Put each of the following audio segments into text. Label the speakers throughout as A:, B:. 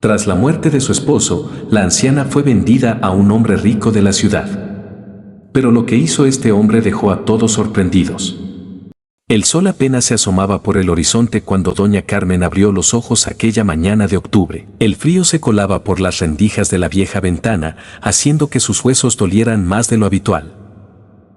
A: Tras la muerte de su esposo, la anciana fue vendida a un hombre rico de la ciudad. Pero lo que hizo este hombre dejó a todos sorprendidos. El sol apenas se asomaba por el horizonte cuando doña Carmen abrió los ojos aquella mañana de octubre. El frío se colaba por las rendijas de la vieja ventana, haciendo que sus huesos dolieran más de lo habitual.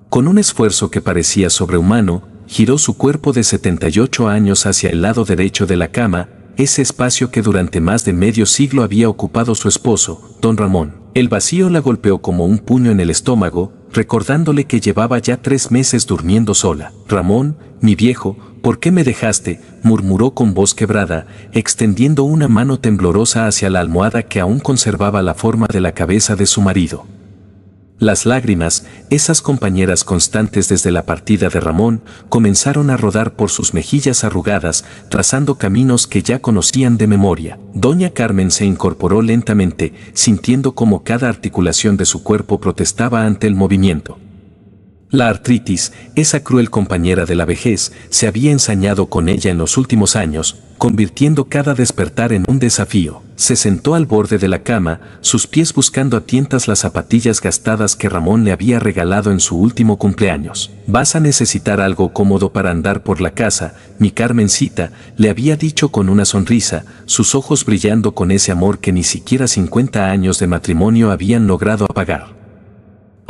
A: Con un esfuerzo que parecía sobrehumano, giró su cuerpo de 78 años hacia el lado derecho de la cama, ese espacio que durante más de medio siglo había ocupado su esposo, don Ramón. El vacío la golpeó como un puño en el estómago, recordándole que llevaba ya 3 meses durmiendo sola. Ramón, mi viejo, ¿por qué me dejaste?, murmuró con voz quebrada, extendiendo una mano temblorosa hacia la almohada que aún conservaba la forma de la cabeza de su marido. Las lágrimas, esas compañeras constantes desde la partida de Ramón, comenzaron a rodar por sus mejillas arrugadas, trazando caminos que ya conocían de memoria. Doña Carmen se incorporó lentamente, sintiendo como cada articulación de su cuerpo protestaba ante el movimiento. La artritis, esa cruel compañera de la vejez, se había ensañado con ella en los últimos años, convirtiendo cada despertar en un desafío. Se sentó al borde de la cama, sus pies buscando a tientas las zapatillas gastadas que Ramón le había regalado en su último cumpleaños. «Vas a necesitar algo cómodo para andar por la casa, mi Carmencita», le había dicho con una sonrisa, sus ojos brillando con ese amor que ni siquiera 50 años de matrimonio habían logrado apagar.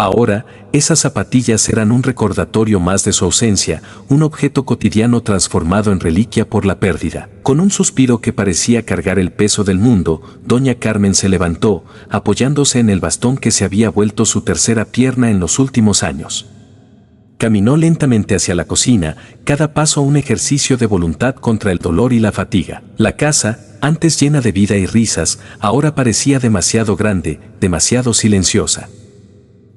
A: Ahora, esas zapatillas eran un recordatorio más de su ausencia, un objeto cotidiano transformado en reliquia por la pérdida. Con un suspiro que parecía cargar el peso del mundo, doña Carmen se levantó, apoyándose en el bastón que se había vuelto su tercera pierna en los últimos años. Caminó lentamente hacia la cocina, cada paso un ejercicio de voluntad contra el dolor y la fatiga. La casa, antes llena de vida y risas, ahora parecía demasiado grande, demasiado silenciosa.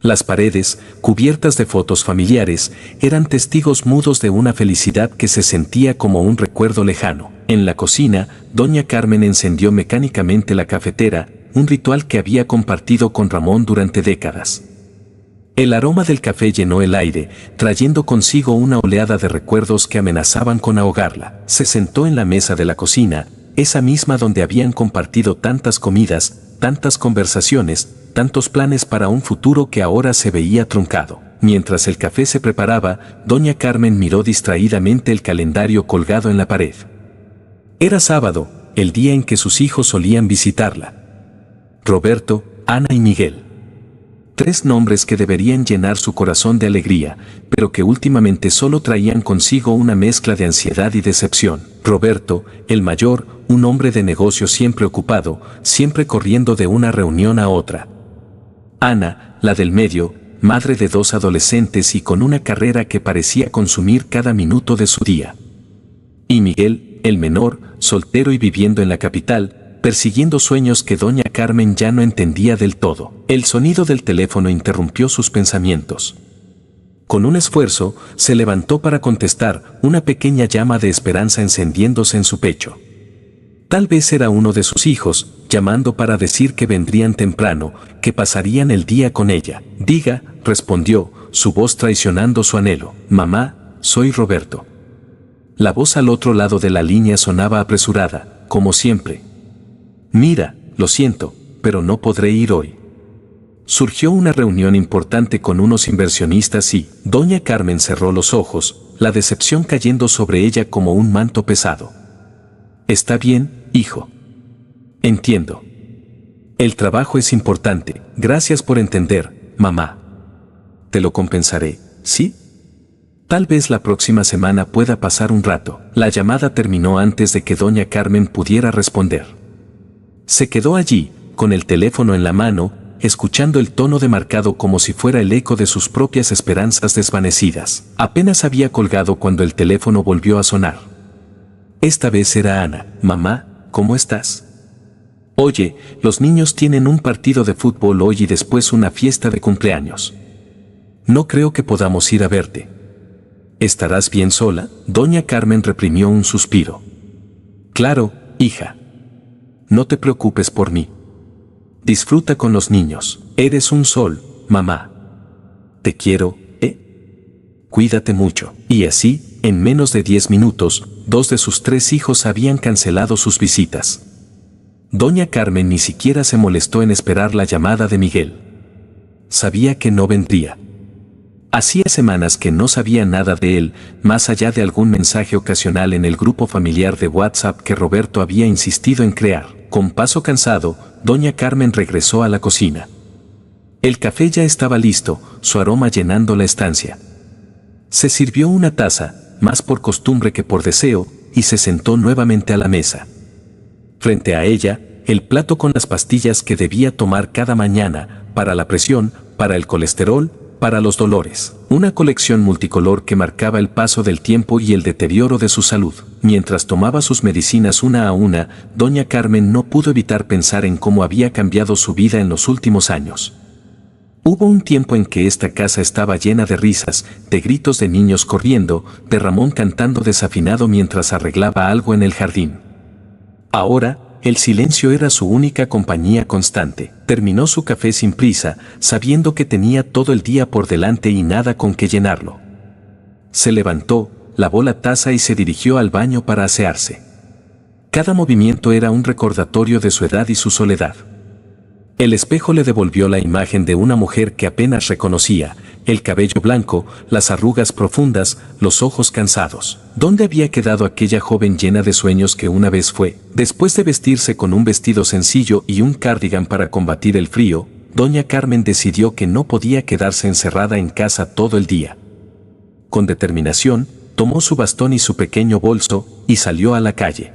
A: Las paredes, cubiertas de fotos familiares, eran testigos mudos de una felicidad que se sentía como un recuerdo lejano. En la cocina, doña Carmen encendió mecánicamente la cafetera, un ritual que había compartido con Ramón durante décadas. El aroma del café llenó el aire, trayendo consigo una oleada de recuerdos que amenazaban con ahogarla. Se sentó en la mesa de la cocina, esa misma donde habían compartido tantas comidas, tantas conversaciones, tantos planes para un futuro que ahora se veía truncado. Mientras el café se preparaba, doña Carmen miró distraídamente el calendario colgado en la pared. Era sábado, el día en que sus hijos solían visitarla. Roberto, Ana y Miguel. 3 nombres que deberían llenar su corazón de alegría, pero que últimamente solo traían consigo una mezcla de ansiedad y decepción. Roberto, el mayor, un hombre de negocio siempre ocupado, siempre corriendo de una reunión a otra. Ana, la del medio, madre de 2 adolescentes y con una carrera que parecía consumir cada minuto de su día. Y Miguel, el menor, soltero y viviendo en la capital, persiguiendo sueños que doña Carmen ya no entendía del todo. El sonido del teléfono interrumpió sus pensamientos. Con un esfuerzo, se levantó para contestar, una pequeña llama de esperanza encendiéndose en su pecho. Tal vez era uno de sus hijos, llamando para decir que vendrían temprano, que pasarían el día con ella. «Diga», respondió, su voz traicionando su anhelo. «Mamá, soy Roberto». La voz al otro lado de la línea sonaba apresurada, como siempre. «Mira, lo siento, pero no podré ir hoy. Surgió una reunión importante con unos inversionistas y...». Doña Carmen cerró los ojos, la decepción cayendo sobre ella como un manto pesado. «Está bien, hijo. Entiendo. El trabajo es importante. Gracias por entender, mamá. Te lo compensaré, ¿sí? Tal vez la próxima semana pueda pasar un rato». La llamada terminó antes de que doña Carmen pudiera responder. Se quedó allí, con el teléfono en la mano, escuchando el tono demarcado como si fuera el eco de sus propias esperanzas desvanecidas. Apenas había colgado cuando el teléfono volvió a sonar. Esta vez era Ana. «Mamá, ¿cómo estás? Oye, los niños tienen un partido de fútbol hoy y después una fiesta de cumpleaños. No creo que podamos ir a verte. ¿Estarás bien sola?». Doña Carmen reprimió un suspiro. «Claro, hija. No te preocupes por mí. Disfruta con los niños. Eres un sol, mamá. Te quiero, ¿eh? Cuídate mucho». Y así, en menos de 10 minutos, 2 de sus 3 hijos habían cancelado sus visitas. Doña Carmen ni siquiera se molestó en esperar la llamada de Miguel. Sabía que no vendría. Hacía semanas que no sabía nada de él, más allá de algún mensaje ocasional en el grupo familiar de WhatsApp que Roberto había insistido en crear. Con paso cansado, doña Carmen regresó a la cocina. El café ya estaba listo, su aroma llenando la estancia. Se sirvió una taza, más por costumbre que por deseo, y se sentó nuevamente a la mesa. Frente a ella, el plato con las pastillas que debía tomar cada mañana, para la presión, para el colesterol, para los dolores. Una colección multicolor que marcaba el paso del tiempo y el deterioro de su salud. Mientras tomaba sus medicinas una a una, doña Carmen no pudo evitar pensar en cómo había cambiado su vida en los últimos años. Hubo un tiempo en que esta casa estaba llena de risas, de gritos de niños corriendo, de Ramón cantando desafinado mientras arreglaba algo en el jardín. Ahora, el silencio era su única compañía constante. Terminó su café sin prisa, sabiendo que tenía todo el día por delante y nada con que llenarlo. Se levantó, lavó la taza y se dirigió al baño para asearse. Cada movimiento era un recordatorio de su edad y su soledad. El espejo le devolvió la imagen de una mujer que apenas reconocía, el cabello blanco, las arrugas profundas, los ojos cansados. ¿Dónde había quedado aquella joven llena de sueños que una vez fue? Después de vestirse con un vestido sencillo y un cardigan para combatir el frío, doña Carmen decidió que no podía quedarse encerrada en casa todo el día. Con determinación, tomó su bastón y su pequeño bolso, y salió a la calle.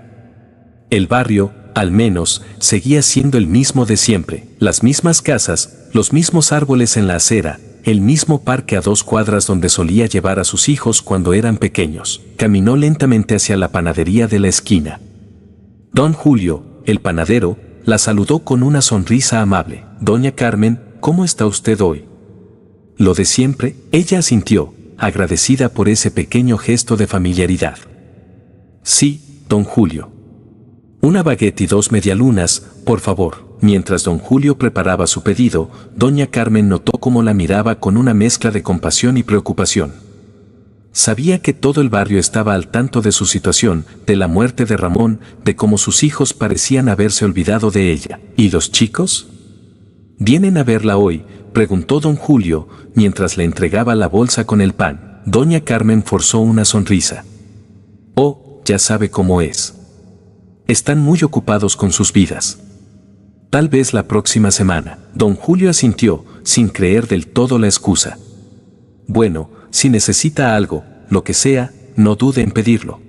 A: El barrio, al menos, seguía siendo el mismo de siempre. Las mismas casas, los mismos árboles en la acera, el mismo parque a 2 cuadras donde solía llevar a sus hijos cuando eran pequeños. Caminó lentamente hacia la panadería de la esquina. Don Julio, el panadero, la saludó con una sonrisa amable. Doña Carmen, ¿cómo está usted hoy? Lo de siempre, ella asintió, agradecida por ese pequeño gesto de familiaridad. Sí, don Julio. Una baguette y 2 medialunas, por favor. Mientras don Julio preparaba su pedido, doña Carmen notó cómo la miraba con una mezcla de compasión y preocupación. Sabía que todo el barrio estaba al tanto de su situación, de la muerte de Ramón, de cómo sus hijos parecían haberse olvidado de ella. ¿Y los chicos? ¿Vienen a verla hoy?, preguntó don Julio, mientras le entregaba la bolsa con el pan. Doña Carmen forzó una sonrisa. Oh, ya sabe cómo es. Están muy ocupados con sus vidas. Tal vez la próxima semana. Don Julio asintió, sin creer del todo la excusa. Bueno, si necesita algo, lo que sea, no dude en pedirlo.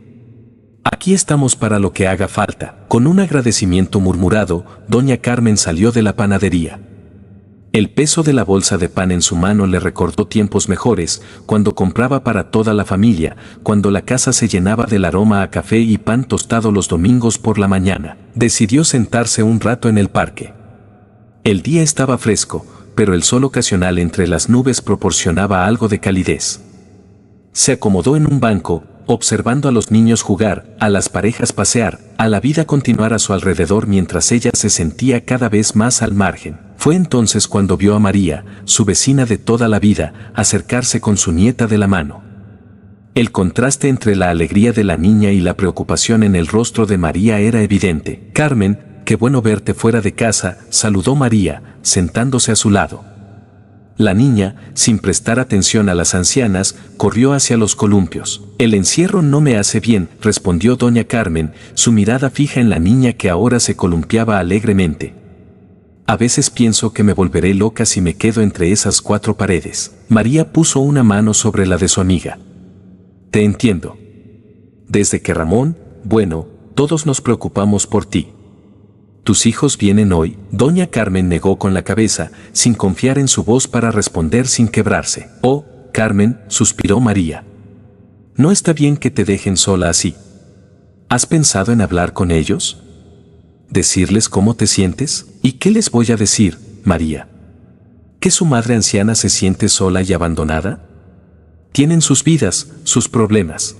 A: Aquí estamos para lo que haga falta. Con un agradecimiento murmurado, doña Carmen salió de la panadería. El peso de la bolsa de pan en su mano le recordó tiempos mejores, cuando compraba para toda la familia, cuando la casa se llenaba del aroma a café y pan tostado los domingos por la mañana. Decidió sentarse un rato en el parque. El día estaba fresco, pero el sol ocasional entre las nubes proporcionaba algo de calidez. Se acomodó en un banco, observando a los niños jugar, a las parejas pasear, a la vida continuar a su alrededor mientras ella se sentía cada vez más al margen. Fue entonces cuando vio a María, su vecina de toda la vida, acercarse con su nieta de la mano. El contraste entre la alegría de la niña y la preocupación en el rostro de María era evidente. Carmen, qué bueno verte fuera de casa, saludó María, sentándose a su lado. La niña, sin prestar atención a las ancianas, corrió hacia los columpios. El encierro no me hace bien, respondió doña Carmen, su mirada fija en la niña que ahora se columpiaba alegremente. A veces pienso que me volveré loca si me quedo entre esas 4 paredes. María puso una mano sobre la de su amiga. Te entiendo. Desde que Ramón, bueno, todos nos preocupamos por ti. ¿Tus hijos vienen hoy? Doña Carmen negó con la cabeza, sin confiar en su voz para responder sin quebrarse. Oh, Carmen, suspiró María. No está bien que te dejen sola así. ¿Has pensado en hablar con ellos? ¿Decirles cómo te sientes? ¿Y qué les voy a decir, María? ¿Que su madre anciana se siente sola y abandonada? Tienen sus vidas, sus problemas.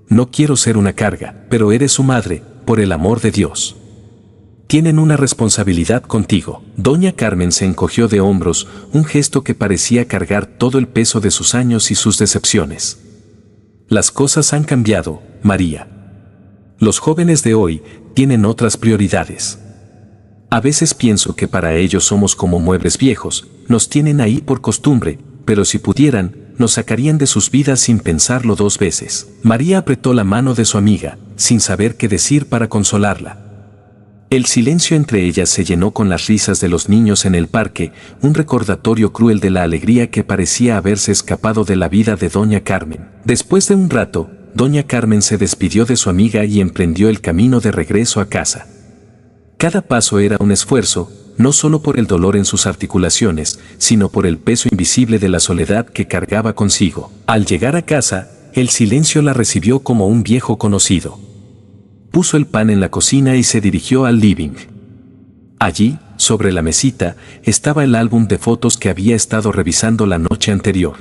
A: No quiero ser una carga, pero eres su madre, por el amor de Dios. Tienen una responsabilidad contigo. Doña Carmen se encogió de hombros, un gesto que parecía cargar todo el peso de sus años y sus decepciones. Las cosas han cambiado, María. Los jóvenes de hoy tienen otras prioridades. A veces pienso que para ellos somos como muebles viejos, nos tienen ahí por costumbre, pero si pudieran, nos sacarían de sus vidas sin pensarlo dos veces. María apretó la mano de su amiga, sin saber qué decir para consolarla. El silencio entre ellas se llenó con las risas de los niños en el parque, un recordatorio cruel de la alegría que parecía haberse escapado de la vida de doña Carmen. Después de un rato, doña Carmen se despidió de su amiga y emprendió el camino de regreso a casa. Cada paso era un esfuerzo, no solo por el dolor en sus articulaciones, sino por el peso invisible de la soledad que cargaba consigo. Al llegar a casa, el silencio la recibió como un viejo conocido. Puso el pan en la cocina y se dirigió al living. Allí, sobre la mesita, estaba el álbum de fotos que había estado revisando la noche anterior.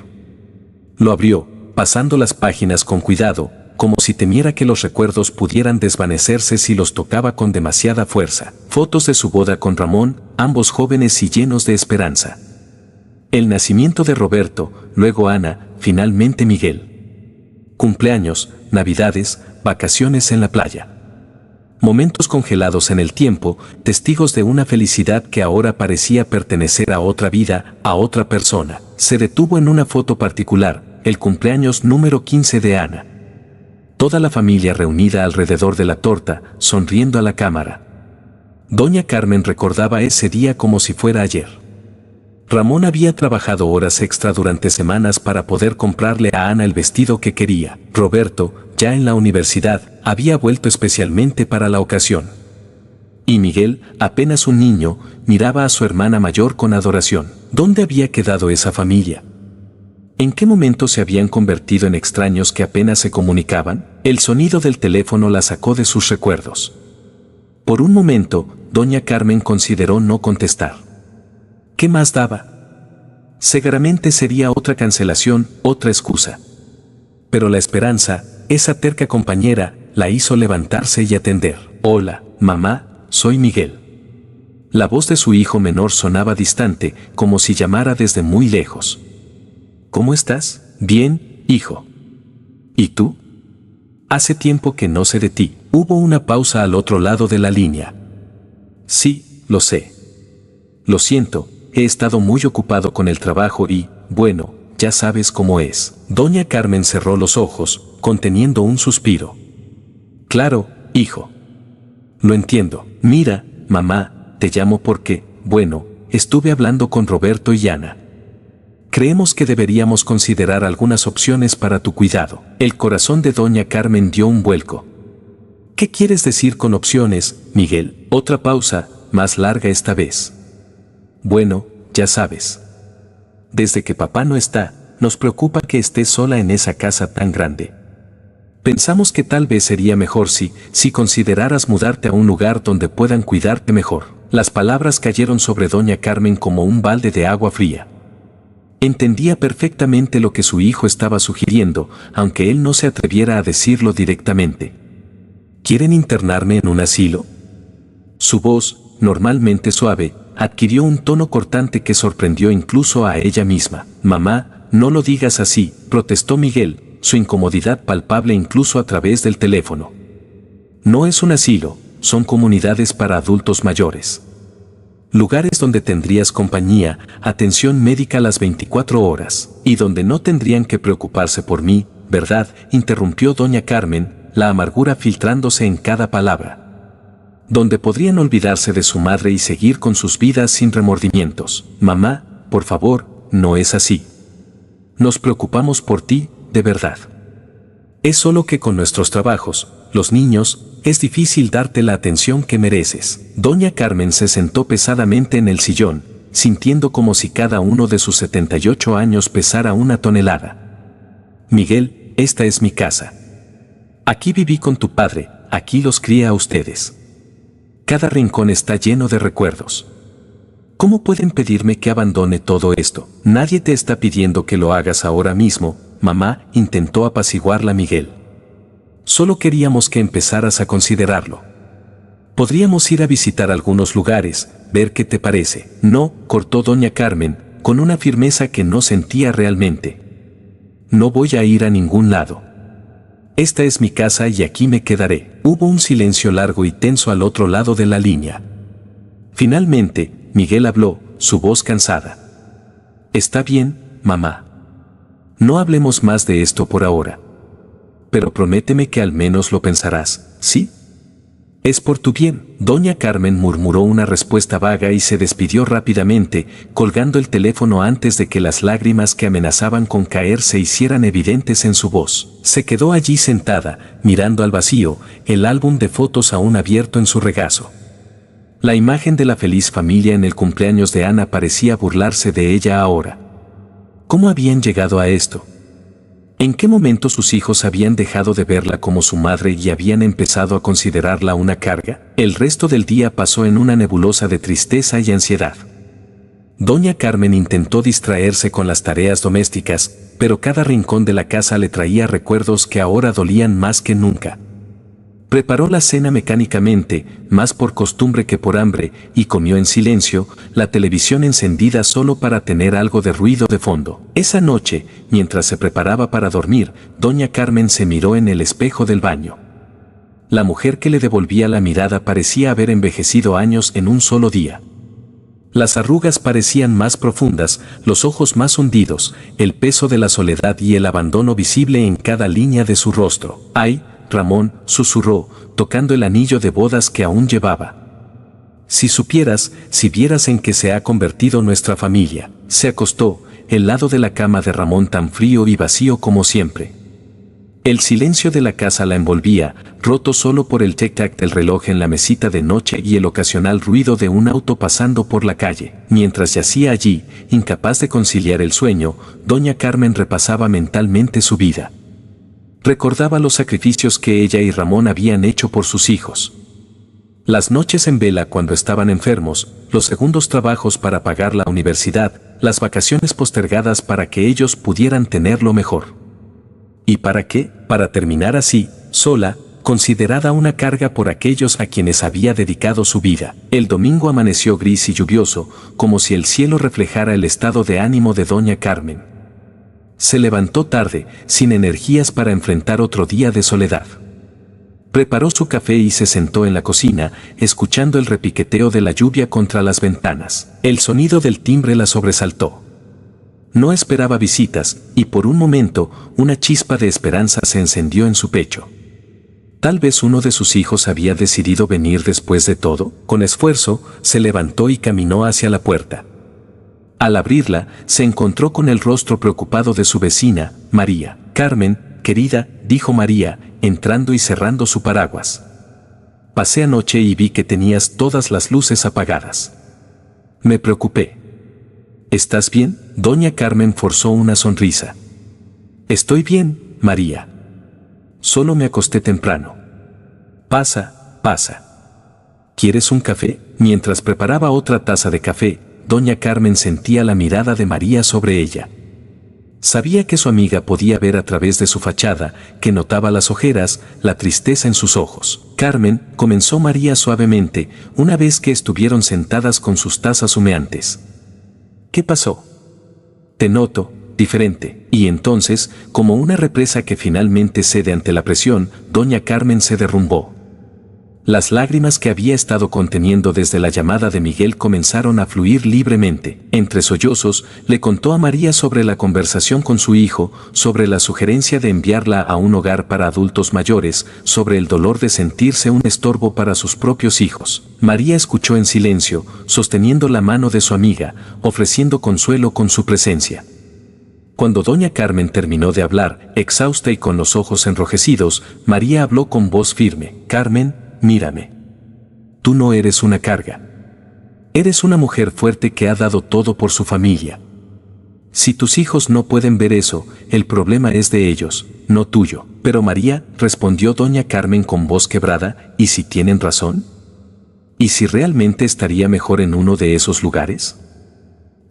A: Lo abrió, pasando las páginas con cuidado, como si temiera que los recuerdos pudieran desvanecerse si los tocaba con demasiada fuerza. Fotos de su boda con Ramón, ambos jóvenes y llenos de esperanza. El nacimiento de Roberto, luego Ana, finalmente Miguel. Cumpleaños, navidades, vacaciones en la playa. Momentos congelados en el tiempo, testigos de una felicidad que ahora parecía pertenecer a otra vida, a otra persona. Se detuvo en una foto particular, el cumpleaños número 15 de Ana. Toda la familia reunida alrededor de la torta, sonriendo a la cámara. Doña Carmen recordaba ese día como si fuera ayer. Ramón había trabajado horas extra durante semanas para poder comprarle a Ana el vestido que quería. Roberto, ya en la universidad, había vuelto especialmente para la ocasión. Y Miguel, apenas un niño, miraba a su hermana mayor con adoración. ¿Dónde había quedado esa familia? ¿En qué momento se habían convertido en extraños que apenas se comunicaban? El sonido del teléfono la sacó de sus recuerdos. Por un momento, doña Carmen consideró no contestar. ¿Qué más daba? Seguramente sería otra cancelación, otra excusa. Pero la esperanza, esa terca compañera, la hizo levantarse y atender. Hola, mamá, soy Miguel. La voz de su hijo menor sonaba distante, como si llamara desde muy lejos. ¿Cómo estás? Bien, hijo. ¿Y tú? Hace tiempo que no sé de ti. Hubo una pausa al otro lado de la línea. Sí, lo sé. Lo siento, he estado muy ocupado con el trabajo y, bueno, ya sabes cómo es. Doña Carmen cerró los ojos, conteniendo un suspiro. Claro, hijo. Lo entiendo. Mira, mamá, te llamo porque, bueno, estuve hablando con Roberto y Ana. Creemos que deberíamos considerar algunas opciones para tu cuidado. El corazón de doña Carmen dio un vuelco. ¿Qué quieres decir con opciones, Miguel? Otra pausa, más larga esta vez. Bueno, ya sabes. Desde que papá no está, nos preocupa que estés sola en esa casa tan grande. Pensamos que tal vez sería mejor si consideraras mudarte a un lugar donde puedan cuidarte mejor. Las palabras cayeron sobre doña Carmen como un balde de agua fría. Entendía perfectamente lo que su hijo estaba sugiriendo, aunque él no se atreviera a decirlo directamente. ¿Quieren internarme en un asilo? Su voz, normalmente suave, adquirió un tono cortante que sorprendió incluso a ella misma. Mamá, no lo digas así, protestó Miguel, su incomodidad palpable incluso a través del teléfono. No es un asilo, son comunidades para adultos mayores. Lugares donde tendrías compañía, atención médica las 24 horas, y donde no tendrían que preocuparse por mí, ¿verdad?, interrumpió doña Carmen, la amargura filtrándose en cada palabra. Donde podrían olvidarse de su madre y seguir con sus vidas sin remordimientos. Mamá, por favor, no es así. Nos preocupamos por ti, de verdad. Es solo que con nuestros trabajos, los niños, es difícil darte la atención que mereces. Doña Carmen se sentó pesadamente en el sillón, sintiendo como si cada uno de sus 78 años pesara una tonelada. Miguel, esta es mi casa. Aquí viví con tu padre, aquí los crié a ustedes. Cada rincón está lleno de recuerdos. ¿Cómo pueden pedirme que abandone todo esto? Nadie te está pidiendo que lo hagas ahora mismo, mamá, intentó apaciguarla Miguel. Solo queríamos que empezaras a considerarlo. Podríamos ir a visitar algunos lugares, ver qué te parece. No, cortó doña Carmen, con una firmeza que no sentía realmente. No voy a ir a ningún lado. Esta es mi casa y aquí me quedaré. Hubo un silencio largo y tenso al otro lado de la línea. Finalmente, Miguel habló, su voz cansada. Está bien, mamá. No hablemos más de esto por ahora. Pero prométeme que al menos lo pensarás, ¿sí? Es por tu bien. Doña Carmen murmuró una respuesta vaga y se despidió rápidamente, colgando el teléfono antes de que las lágrimas que amenazaban con caer se hicieran evidentes en su voz. Se quedó allí sentada, mirando al vacío, el álbum de fotos aún abierto en su regazo. La imagen de la feliz familia en el cumpleaños de Ana parecía burlarse de ella ahora. ¿Cómo habían llegado a esto? ¿En qué momento sus hijos habían dejado de verla como su madre y habían empezado a considerarla una carga? El resto del día pasó en una nebulosa de tristeza y ansiedad. Doña Carmen intentó distraerse con las tareas domésticas, pero cada rincón de la casa le traía recuerdos que ahora dolían más que nunca. Preparó la cena mecánicamente, más por costumbre que por hambre, y comió en silencio, la televisión encendida solo para tener algo de ruido de fondo. Esa noche, mientras se preparaba para dormir, doña Carmen se miró en el espejo del baño. La mujer que le devolvía la mirada parecía haber envejecido años en un solo día. Las arrugas parecían más profundas, los ojos más hundidos, el peso de la soledad y el abandono visible en cada línea de su rostro. ¡Ay! Ramón, susurró, tocando el anillo de bodas que aún llevaba. Si supieras, si vieras en qué se ha convertido nuestra familia. Se acostó, el lado de la cama de Ramón tan frío y vacío como siempre. El silencio de la casa la envolvía, roto solo por el tic-tac del reloj en la mesita de noche y el ocasional ruido de un auto pasando por la calle. Mientras yacía allí, incapaz de conciliar el sueño, doña Carmen repasaba mentalmente su vida. Recordaba los sacrificios que ella y Ramón habían hecho por sus hijos. Las noches en vela cuando estaban enfermos, los segundos trabajos para pagar la universidad, las vacaciones postergadas para que ellos pudieran tenerlo mejor. ¿Y para qué? Para terminar así, sola, considerada una carga por aquellos a quienes había dedicado su vida. El domingo amaneció gris y lluvioso, como si el cielo reflejara el estado de ánimo de doña Carmen. Se levantó tarde, sin energías para enfrentar otro día de soledad. Preparó su café y se sentó en la cocina, escuchando el repiqueteo de la lluvia contra las ventanas. El sonido del timbre la sobresaltó. No esperaba visitas, y por un momento, una chispa de esperanza se encendió en su pecho. Tal vez uno de sus hijos había decidido venir después de todo. Con esfuerzo, se levantó y caminó hacia la puerta. Al abrirla, se encontró con el rostro preocupado de su vecina, María. Carmen, querida, dijo María, entrando y cerrando su paraguas. Pasé anoche y vi que tenías todas las luces apagadas. Me preocupé. ¿Estás bien? Doña Carmen forzó una sonrisa. Estoy bien, María. Solo me acosté temprano. Pasa, pasa. ¿Quieres un café? Mientras preparaba otra taza de café, doña Carmen sentía la mirada de María sobre ella. Sabía que su amiga podía ver a través de su fachada, que notaba las ojeras, la tristeza en sus ojos. Carmen, comenzó María suavemente, una vez que estuvieron sentadas con sus tazas humeantes. ¿Qué pasó? Te noto diferente. Y entonces, como una represa que finalmente cede ante la presión, doña Carmen se derrumbó. Las lágrimas que había estado conteniendo desde la llamada de Miguel comenzaron a fluir libremente. Entre sollozos, le contó a María sobre la conversación con su hijo, sobre la sugerencia de enviarla a un hogar para adultos mayores, sobre el dolor de sentirse un estorbo para sus propios hijos. María escuchó en silencio, sosteniendo la mano de su amiga, ofreciendo consuelo con su presencia. Cuando doña Carmen terminó de hablar, exhausta y con los ojos enrojecidos, María habló con voz firme. Carmen, mírame. Tú no eres una carga. Eres una mujer fuerte que ha dado todo por su familia. Si tus hijos no pueden ver eso, el problema es de ellos, no tuyo. Pero María, respondió doña Carmen con voz quebrada, ¿y si tienen razón? ¿Y si realmente estaría mejor en uno de esos lugares?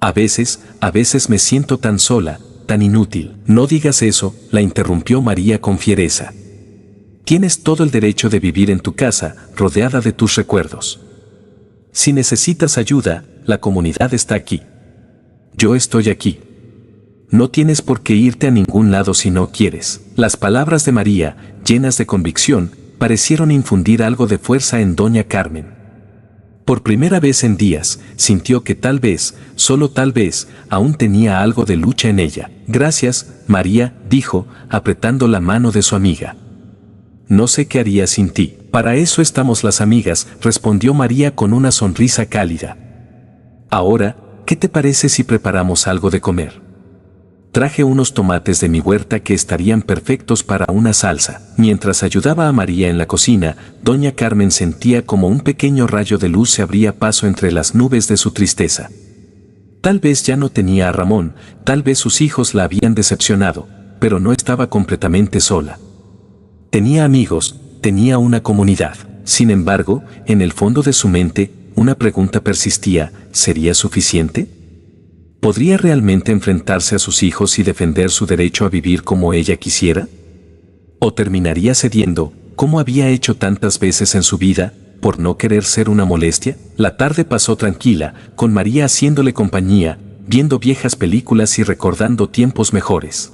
A: A veces me siento tan sola, tan inútil. No digas eso, la interrumpió María con fiereza. Tienes todo el derecho de vivir en tu casa, rodeada de tus recuerdos. Si necesitas ayuda, la comunidad está aquí. Yo estoy aquí. No tienes por qué irte a ningún lado si no quieres. Las palabras de María, llenas de convicción, parecieron infundir algo de fuerza en doña Carmen. Por primera vez en días, sintió que tal vez, solo tal vez, aún tenía algo de lucha en ella. Gracias, María, dijo, apretando la mano de su amiga. No sé qué haría sin ti. Para eso estamos las amigas, respondió María con una sonrisa cálida. Ahora, ¿qué te parece si preparamos algo de comer? Traje unos tomates de mi huerta que estarían perfectos para una salsa. Mientras ayudaba a María en la cocina, doña Carmen sentía como un pequeño rayo de luz se abría paso entre las nubes de su tristeza. Tal vez ya no tenía a Ramón, tal vez sus hijos la habían decepcionado, pero no estaba completamente sola. Tenía amigos, tenía una comunidad. Sin embargo, en el fondo de su mente, una pregunta persistía: ¿sería suficiente? ¿Podría realmente enfrentarse a sus hijos y defender su derecho a vivir como ella quisiera? ¿O terminaría cediendo, como había hecho tantas veces en su vida, por no querer ser una molestia? La tarde pasó tranquila, con María haciéndole compañía, viendo viejas películas y recordando tiempos mejores.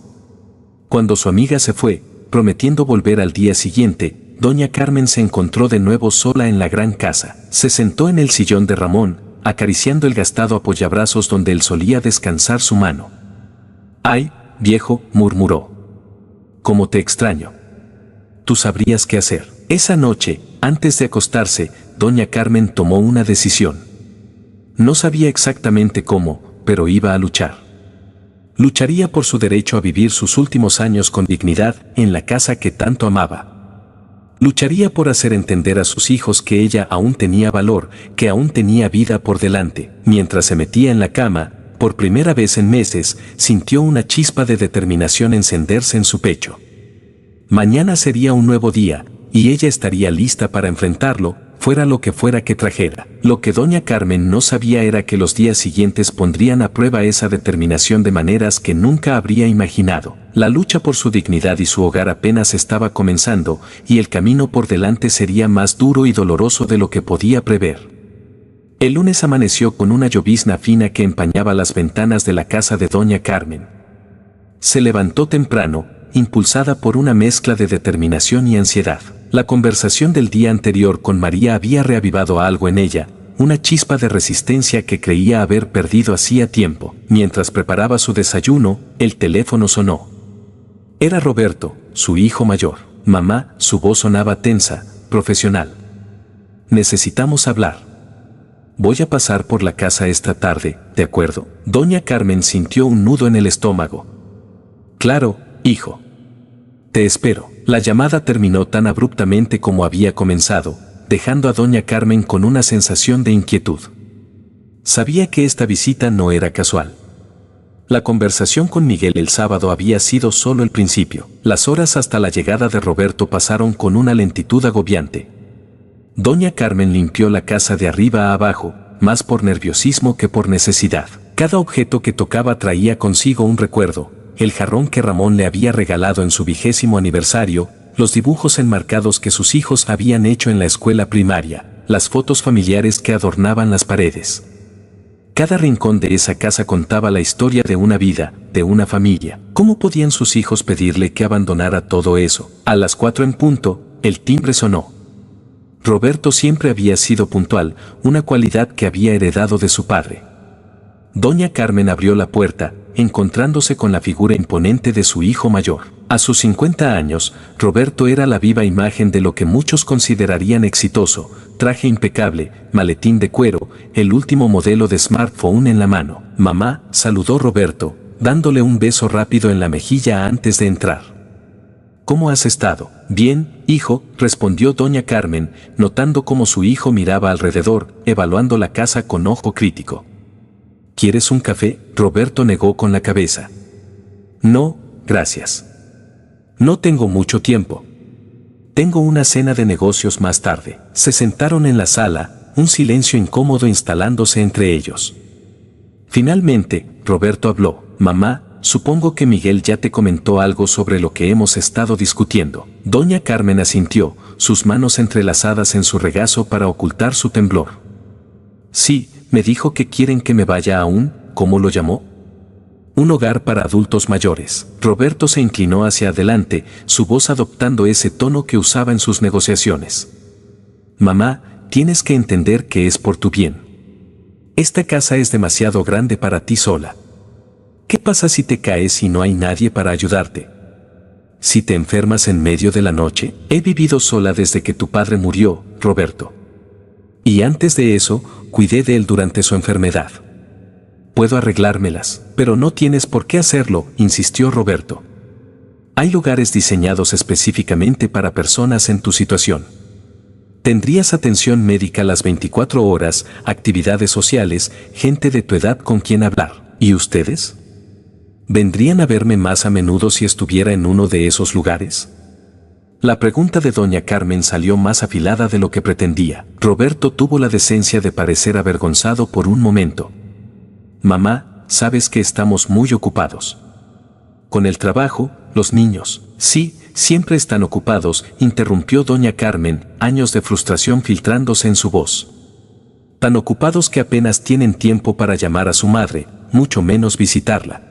A: Cuando su amiga se fue, prometiendo volver al día siguiente, doña Carmen se encontró de nuevo sola en la gran casa. Se sentó en el sillón de Ramón, acariciando el gastado apoyabrazos donde él solía descansar su mano. «Ay, viejo», murmuró. «Cómo te extraño. Tú sabrías qué hacer». Esa noche, antes de acostarse, doña Carmen tomó una decisión. No sabía exactamente cómo, pero iba a luchar. Lucharía por su derecho a vivir sus últimos años con dignidad en la casa que tanto amaba. Lucharía por hacer entender a sus hijos que ella aún tenía valor, que aún tenía vida por delante. Mientras se metía en la cama, por primera vez en meses, sintió una chispa de determinación encenderse en su pecho. Mañana sería un nuevo día, y ella estaría lista para enfrentarlo, fuera lo que fuera que trajera. Lo que doña Carmen no sabía era que los días siguientes pondrían a prueba esa determinación de maneras que nunca habría imaginado. La lucha por su dignidad y su hogar apenas estaba comenzando, y el camino por delante sería más duro y doloroso de lo que podía prever. El lunes amaneció con una llovizna fina que empañaba las ventanas de la casa de doña Carmen. Se levantó temprano, impulsada por una mezcla de determinación y ansiedad. La conversación del día anterior con María había reavivado algo en ella, una chispa de resistencia que creía haber perdido hacía tiempo. Mientras preparaba su desayuno, el teléfono sonó. Era Roberto, su hijo mayor. «Mamá», su voz sonaba tensa, profesional. «Necesitamos hablar. Voy a pasar por la casa esta tarde, ¿de acuerdo?» Doña Carmen sintió un nudo en el estómago. «Claro, hijo. Te espero». La llamada terminó tan abruptamente como había comenzado, dejando a doña Carmen con una sensación de inquietud. Sabía que esta visita no era casual. La conversación con Miguel el sábado había sido solo el principio. Las horas hasta la llegada de Roberto pasaron con una lentitud agobiante. Doña Carmen limpió la casa de arriba a abajo, más por nerviosismo que por necesidad. Cada objeto que tocaba traía consigo un recuerdo: el jarrón que Ramón le había regalado en su 20º aniversario, los dibujos enmarcados que sus hijos habían hecho en la escuela primaria, las fotos familiares que adornaban las paredes. Cada rincón de esa casa contaba la historia de una vida, de una familia. ¿Cómo podían sus hijos pedirle que abandonara todo eso? A las 4 en punto, el timbre sonó. Roberto siempre había sido puntual, una cualidad que había heredado de su padre. Doña Carmen abrió la puerta, encontrándose con la figura imponente de su hijo mayor. A sus 50 años, Roberto era la viva imagen de lo que muchos considerarían exitoso: traje impecable, maletín de cuero, el último modelo de smartphone en la mano. «Mamá», saludó Roberto, dándole un beso rápido en la mejilla antes de entrar. «¿Cómo has estado?» «Bien, hijo», respondió doña Carmen, notando cómo su hijo miraba alrededor, evaluando la casa con ojo crítico. «¿Quieres un café?», Roberto negó con la cabeza. «No, gracias. No tengo mucho tiempo. Tengo una cena de negocios más tarde». Se sentaron en la sala, un silencio incómodo instalándose entre ellos. Finalmente, Roberto habló. «Mamá, supongo que Miguel ya te comentó algo sobre lo que hemos estado discutiendo». Doña Carmen asintió, sus manos entrelazadas en su regazo para ocultar su temblor. «Sí, me dijo que quieren que me vaya a un, ¿cómo lo llamó? Un hogar para adultos mayores». Roberto se inclinó hacia adelante, su voz adoptando ese tono que usaba en sus negociaciones. «Mamá, tienes que entender que es por tu bien. Esta casa es demasiado grande para ti sola. ¿Qué pasa si te caes y no hay nadie para ayudarte? Si te enfermas en medio de la noche, he vivido sola desde que tu padre murió, Roberto. Y antes de eso, cuidé de él durante su enfermedad. Puedo arreglármelas, pero no tienes por qué hacerlo, insistió Roberto. Hay lugares diseñados específicamente para personas en tu situación. Tendrías atención médica las 24 horas, actividades sociales, gente de tu edad con quien hablar. ¿Y ustedes? ¿Vendrían a verme más a menudo si estuviera en uno de esos lugares? La pregunta de doña Carmen salió más afilada de lo que pretendía. Roberto tuvo la decencia de parecer avergonzado por un momento. Mamá, sabes que estamos muy ocupados. Con el trabajo, los niños. Sí, siempre están ocupados, interrumpió doña Carmen, años de frustración filtrándose en su voz. Tan ocupados que apenas tienen tiempo para llamar a su madre, mucho menos visitarla.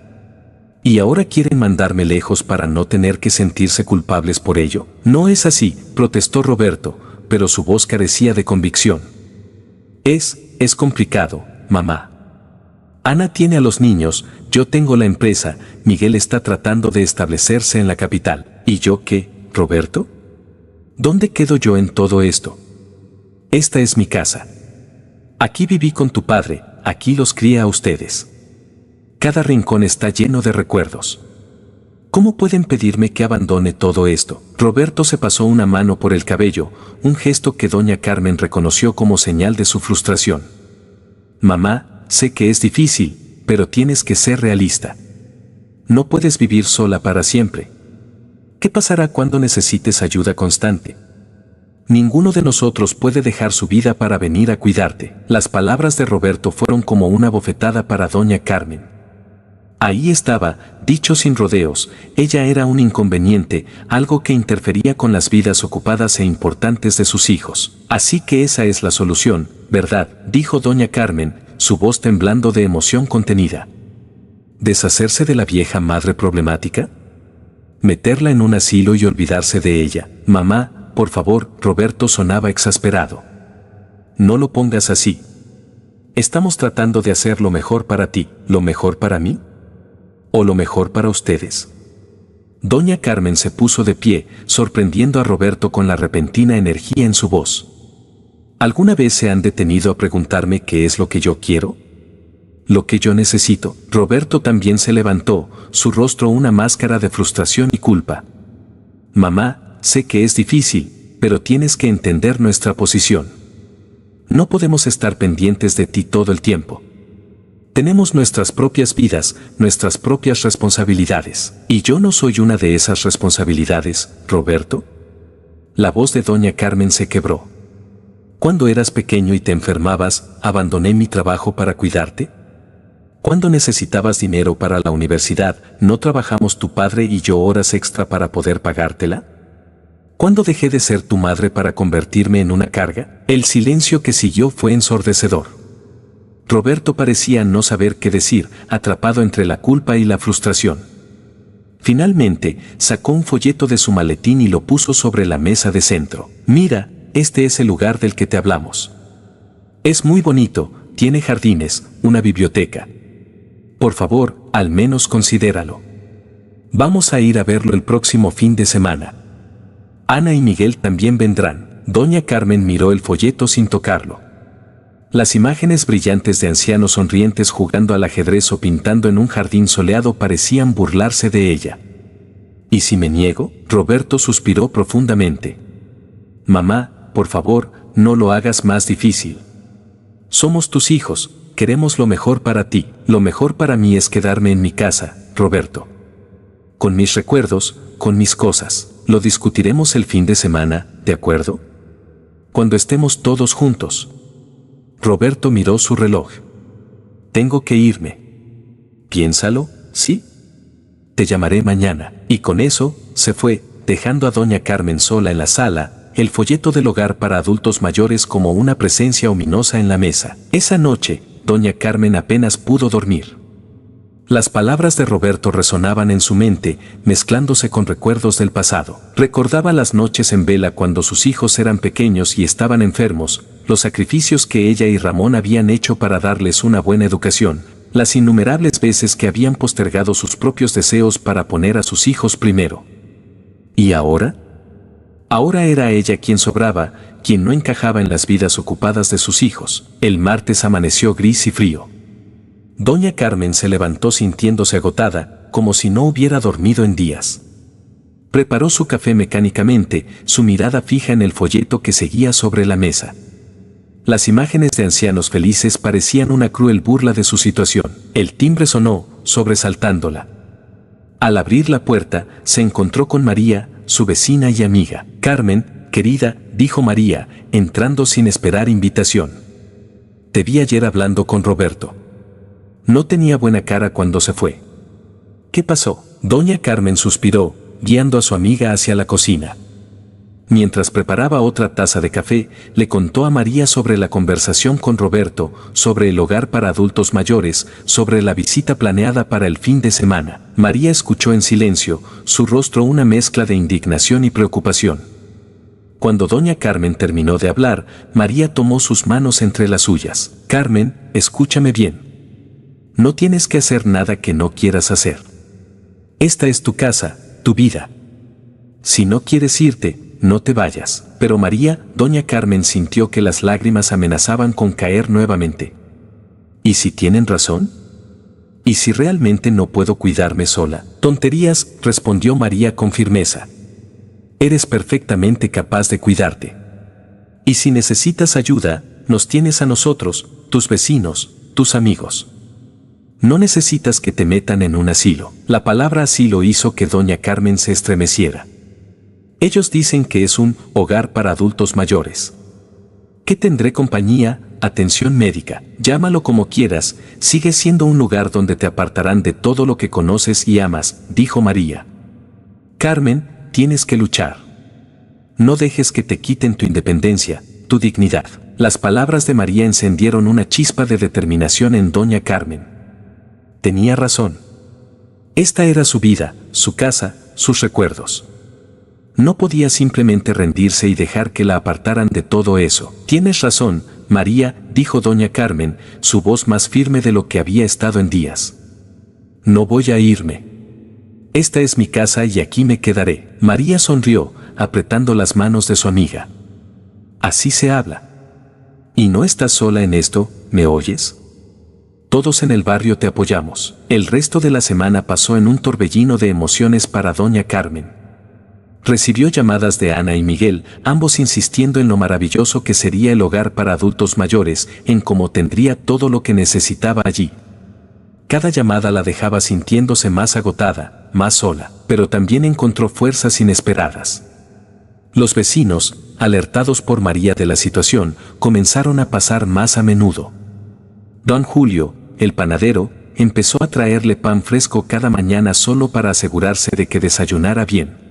A: ¿Y ahora quieren mandarme lejos para no tener que sentirse culpables por ello? No es así, protestó Roberto, pero su voz carecía de convicción. Es complicado, mamá. Ana tiene a los niños, yo tengo la empresa, Miguel está tratando de establecerse en la capital. ¿Y yo qué, Roberto? ¿Dónde quedo yo en todo esto? Esta es mi casa. Aquí viví con tu padre, aquí los crié a ustedes. Cada rincón está lleno de recuerdos. ¿Cómo pueden pedirme que abandone todo esto? Roberto se pasó una mano por el cabello, un gesto que doña Carmen reconoció como señal de su frustración. Mamá, sé que es difícil, pero tienes que ser realista. No puedes vivir sola para siempre. ¿Qué pasará cuando necesites ayuda constante? Ninguno de nosotros puede dejar su vida para venir a cuidarte. Las palabras de Roberto fueron como una bofetada para doña Carmen. Ahí estaba, dicho sin rodeos, ella era un inconveniente, algo que interfería con las vidas ocupadas e importantes de sus hijos. Así que esa es la solución, ¿verdad?, dijo doña Carmen, su voz temblando de emoción contenida. ¿Deshacerse de la vieja madre problemática? ¿Meterla en un asilo y olvidarse de ella? Mamá, por favor, Roberto sonaba exasperado. No lo pongas así. Estamos tratando de hacer lo mejor para ti, ¿lo mejor para mí? ¿O lo mejor para ustedes? Doña Carmen se puso de pie, sorprendiendo a Roberto con la repentina energía en su voz. ¿Alguna vez se han detenido a preguntarme qué es lo que yo quiero? ¿Lo que yo necesito? Roberto también se levantó, su rostro una máscara de frustración y culpa. Mamá, sé que es difícil, pero tienes que entender nuestra posición. No podemos estar pendientes de ti todo el tiempo. Tenemos nuestras propias vidas, nuestras propias responsabilidades. ¿Y yo no soy una de esas responsabilidades, Roberto? La voz de doña Carmen se quebró. Cuando eras pequeño y te enfermabas, abandoné mi trabajo para cuidarte. Cuando necesitabas dinero para la universidad, ¿no trabajamos tu padre y yo horas extra para poder pagártela? ¿Cuándo dejé de ser tu madre para convertirme en una carga? El silencio que siguió fue ensordecedor. Roberto parecía no saber qué decir, atrapado entre la culpa y la frustración. Finalmente, sacó un folleto de su maletín y lo puso sobre la mesa de centro. Mira, este es el lugar del que te hablamos. Es muy bonito, tiene jardines, una biblioteca. Por favor, al menos considéralo. Vamos a ir a verlo el próximo fin de semana. Ana y Miguel también vendrán. Doña Carmen miró el folleto sin tocarlo. Las imágenes brillantes de ancianos sonrientes jugando al ajedrez o pintando en un jardín soleado parecían burlarse de ella. ¿Y si me niego? Roberto suspiró profundamente. Mamá, por favor, no lo hagas más difícil. Somos tus hijos, queremos lo mejor para ti. Lo mejor para mí es quedarme en mi casa, Roberto. Con mis recuerdos, con mis cosas. Lo discutiremos el fin de semana, ¿de acuerdo? Cuando estemos todos juntos. Roberto miró su reloj. Tengo que irme. Piénsalo, ¿sí? Te llamaré mañana. Y con eso, se fue, dejando a doña Carmen sola en la sala, el folleto del hogar para adultos mayores como una presencia ominosa en la mesa. Esa noche, doña Carmen apenas pudo dormir. Las palabras de Roberto resonaban en su mente, mezclándose con recuerdos del pasado. Recordaba las noches en vela cuando sus hijos eran pequeños y estaban enfermos, los sacrificios que ella y Ramón habían hecho para darles una buena educación, las innumerables veces que habían postergado sus propios deseos para poner a sus hijos primero. ¿Y ahora? Ahora era ella quien sobraba, quien no encajaba en las vidas ocupadas de sus hijos. El martes amaneció gris y frío. Doña Carmen se levantó sintiéndose agotada, como si no hubiera dormido en días. Preparó su café mecánicamente, su mirada fija en el folleto que seguía sobre la mesa. Las imágenes de ancianos felices parecían una cruel burla de su situación. El timbre sonó, sobresaltándola. Al abrir la puerta, se encontró con María, su vecina y amiga. «Carmen, querida», dijo María, entrando sin esperar invitación. «Te vi ayer hablando con Roberto. No tenía buena cara cuando se fue». «¿Qué pasó?». Doña Carmen suspiró, guiando a su amiga hacia la cocina. Mientras preparaba otra taza de café, le contó a María sobre la conversación con Roberto, sobre el hogar para adultos mayores, sobre la visita planeada para el fin de semana. María escuchó en silencio, su rostro una mezcla de indignación y preocupación. Cuando doña Carmen terminó de hablar, María tomó sus manos entre las suyas. «Carmen, escúchame bien. No tienes que hacer nada que no quieras hacer. Esta es tu casa, tu vida. Si no quieres irte, no te vayas». Pero María, doña Carmen sintió que las lágrimas amenazaban con caer nuevamente. ¿Y si tienen razón? ¿Y si realmente no puedo cuidarme sola? «Tonterías», respondió María con firmeza. «Eres perfectamente capaz de cuidarte. Y si necesitas ayuda, nos tienes a nosotros, tus vecinos, tus amigos. No necesitas que te metan en un asilo». La palabra asilo hizo que doña Carmen se estremeciera. «Ellos dicen que es un hogar para adultos mayores. ¿Qué tendré? Compañía, atención médica, llámalo como quieras, sigue siendo un lugar donde te apartarán de todo lo que conoces y amas», dijo María. «Carmen, tienes que luchar. No dejes que te quiten tu independencia, tu dignidad». Las palabras de María encendieron una chispa de determinación en doña Carmen. Tenía razón. Esta era su vida, su casa, sus recuerdos. No podía simplemente rendirse y dejar que la apartaran de todo eso. «Tienes razón, María», dijo doña Carmen, su voz más firme de lo que había estado en días. «No voy a irme. Esta es mi casa y aquí me quedaré». María sonrió, apretando las manos de su amiga. «Así se habla. Y no estás sola en esto, ¿me oyes? Todos en el barrio te apoyamos». El resto de la semana pasó en un torbellino de emociones para doña Carmen. Recibió llamadas de Ana y Miguel, ambos insistiendo en lo maravilloso que sería el hogar para adultos mayores, en cómo tendría todo lo que necesitaba allí. Cada llamada la dejaba sintiéndose más agotada, más sola, pero también encontró fuerzas inesperadas. Los vecinos, alertados por María de la situación, comenzaron a pasar más a menudo. Don Julio, el panadero, empezó a traerle pan fresco cada mañana solo para asegurarse de que desayunara bien.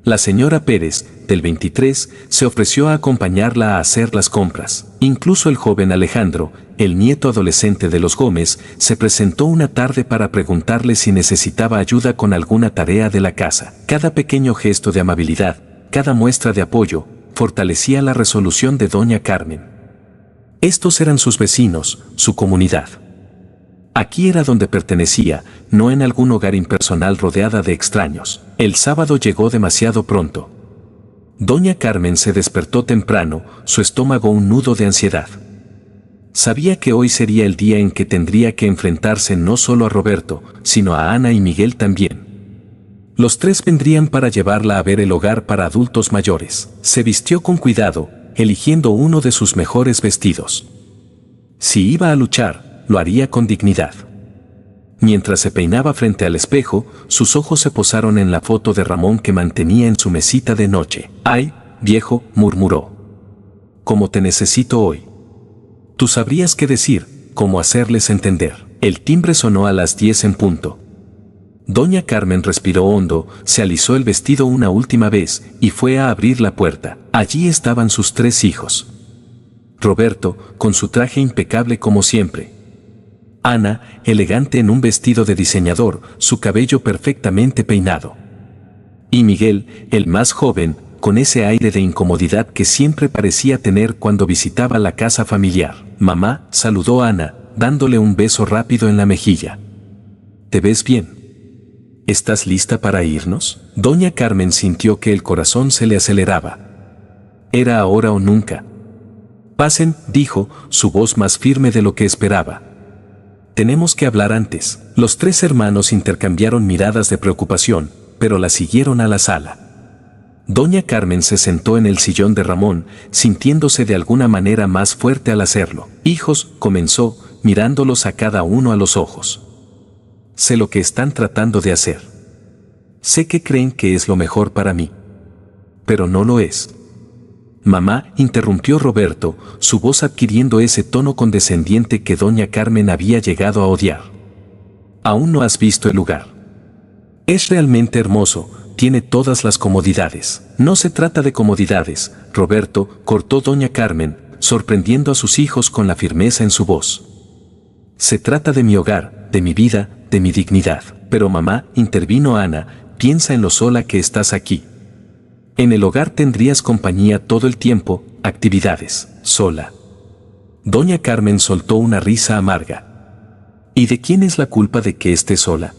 A: La señora Pérez, del 23, se ofreció a acompañarla a hacer las compras. Incluso el joven Alejandro, el nieto adolescente de los Gómez, se presentó una tarde para preguntarle si necesitaba ayuda con alguna tarea de la casa. Cada pequeño gesto de amabilidad, cada muestra de apoyo, fortalecía la resolución de doña Carmen. Estos eran sus vecinos, su comunidad. Aquí era donde pertenecía, no en algún hogar impersonal rodeada de extraños. El sábado llegó demasiado pronto. Doña Carmen se despertó temprano, su estómago un nudo de ansiedad. Sabía que hoy sería el día en que tendría que enfrentarse no solo a Roberto, sino a Ana y Miguel también. Los tres vendrían para llevarla a ver el hogar para adultos mayores. Se vistió con cuidado, eligiendo uno de sus mejores vestidos. Si iba a luchar, lo haría con dignidad. Mientras se peinaba frente al espejo, sus ojos se posaron en la foto de Ramón que mantenía en su mesita de noche. «Ay, viejo», murmuró. «Cómo te necesito hoy. Tú sabrías qué decir, cómo hacerles entender». El timbre sonó a las 10 en punto. Doña Carmen respiró hondo, se alisó el vestido una última vez y fue a abrir la puerta. Allí estaban sus tres hijos. Roberto, con su traje impecable como siempre. Ana, elegante en un vestido de diseñador, su cabello perfectamente peinado. Y Miguel, el más joven, con ese aire de incomodidad que siempre parecía tener cuando visitaba la casa familiar. Mamá, saludó a Ana, dándole un beso rápido en la mejilla. ¿Te ves bien? ¿Estás lista para irnos? Doña Carmen sintió que el corazón se le aceleraba. Era ahora o nunca. Pasen, dijo, su voz más firme de lo que esperaba. Tenemos que hablar antes. Los tres hermanos intercambiaron miradas de preocupación, pero la siguieron a la sala. Doña Carmen se sentó en el sillón de Ramón, sintiéndose de alguna manera más fuerte al hacerlo. Hijos, comenzó, mirándolos a cada uno a los ojos. Sé lo que están tratando de hacer. Sé que creen que es lo mejor para mí. Pero no lo es. Mamá, interrumpió Roberto, su voz adquiriendo ese tono condescendiente que doña Carmen había llegado a odiar. Aún no has visto el lugar. Es realmente hermoso, tiene todas las comodidades. No se trata de comodidades, Roberto, cortó doña Carmen, sorprendiendo a sus hijos con la firmeza en su voz. Se trata de mi hogar, de mi vida, de mi dignidad. Pero mamá, intervino Ana, piensa en lo sola que estás aquí. En el hogar tendrías compañía todo el tiempo, actividades, sola. Doña Carmen soltó una risa amarga. ¿Y de quién es la culpa de que esté sola?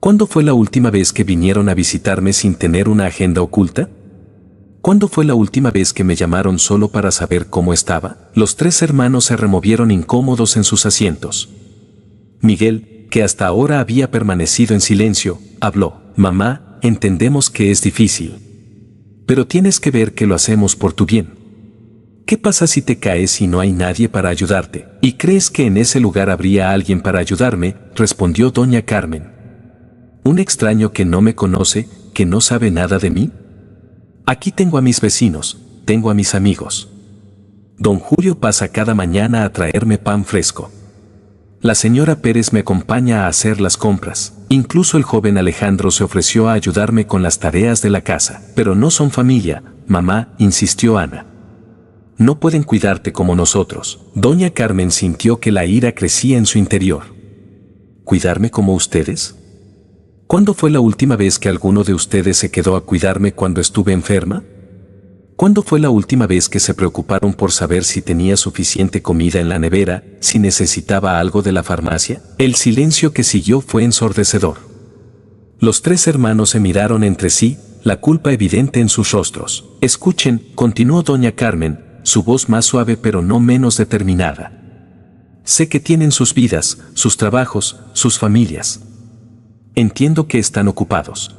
A: ¿Cuándo fue la última vez que vinieron a visitarme sin tener una agenda oculta? ¿Cuándo fue la última vez que me llamaron solo para saber cómo estaba? Los tres hermanos se removieron incómodos en sus asientos. Miguel, que hasta ahora había permanecido en silencio, habló. Mamá, entendemos que es difícil. Pero tienes que ver que lo hacemos por tu bien. ¿Qué pasa si te caes y no hay nadie para ayudarte? ¿Y crees que en ese lugar habría alguien para ayudarme?, respondió doña Carmen. ¿Un extraño que no me conoce, que no sabe nada de mí? Aquí tengo a mis vecinos, tengo a mis amigos. Don Julio pasa cada mañana a traerme pan fresco. La señora Pérez me acompaña a hacer las compras. Incluso el joven Alejandro se ofreció a ayudarme con las tareas de la casa. Pero no son familia, mamá, insistió Ana. No pueden cuidarte como nosotros. Doña Carmen sintió que la ira crecía en su interior. ¿Cuidarme como ustedes? ¿Cuándo fue la última vez que alguno de ustedes se quedó a cuidarme cuando estuve enferma? ¿Cuándo fue la última vez que se preocuparon por saber si tenía suficiente comida en la nevera, si necesitaba algo de la farmacia? El silencio que siguió fue ensordecedor. Los tres hermanos se miraron entre sí, la culpa evidente en sus rostros. Escuchen, continuó doña Carmen, su voz más suave pero no menos determinada. Sé que tienen sus vidas, sus trabajos, sus familias. Entiendo que están ocupados.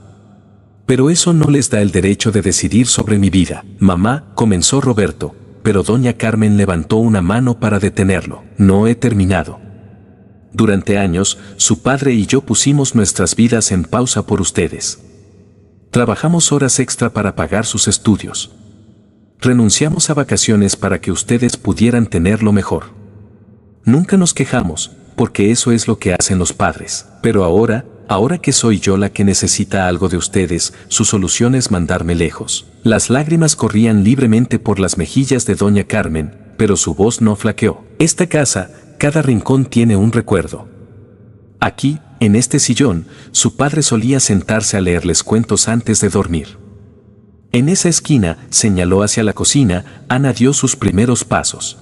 A: Pero eso no les da el derecho de decidir sobre mi vida. Mamá, comenzó Roberto, pero doña Carmen levantó una mano para detenerlo. No he terminado. Durante años, su padre y yo pusimos nuestras vidas en pausa por ustedes. Trabajamos horas extra para pagar sus estudios. Renunciamos a vacaciones para que ustedes pudieran tenerlo mejor. Nunca nos quejamos, porque eso es lo que hacen los padres. Pero ahora que soy yo la que necesita algo de ustedes, su solución es mandarme lejos. Las lágrimas corrían libremente por las mejillas de doña Carmen, pero su voz no flaqueó. Esta casa, cada rincón tiene un recuerdo. Aquí, en este sillón, su padre solía sentarse a leerles cuentos antes de dormir. En esa esquina, señaló hacia la cocina, Ana dio sus primeros pasos.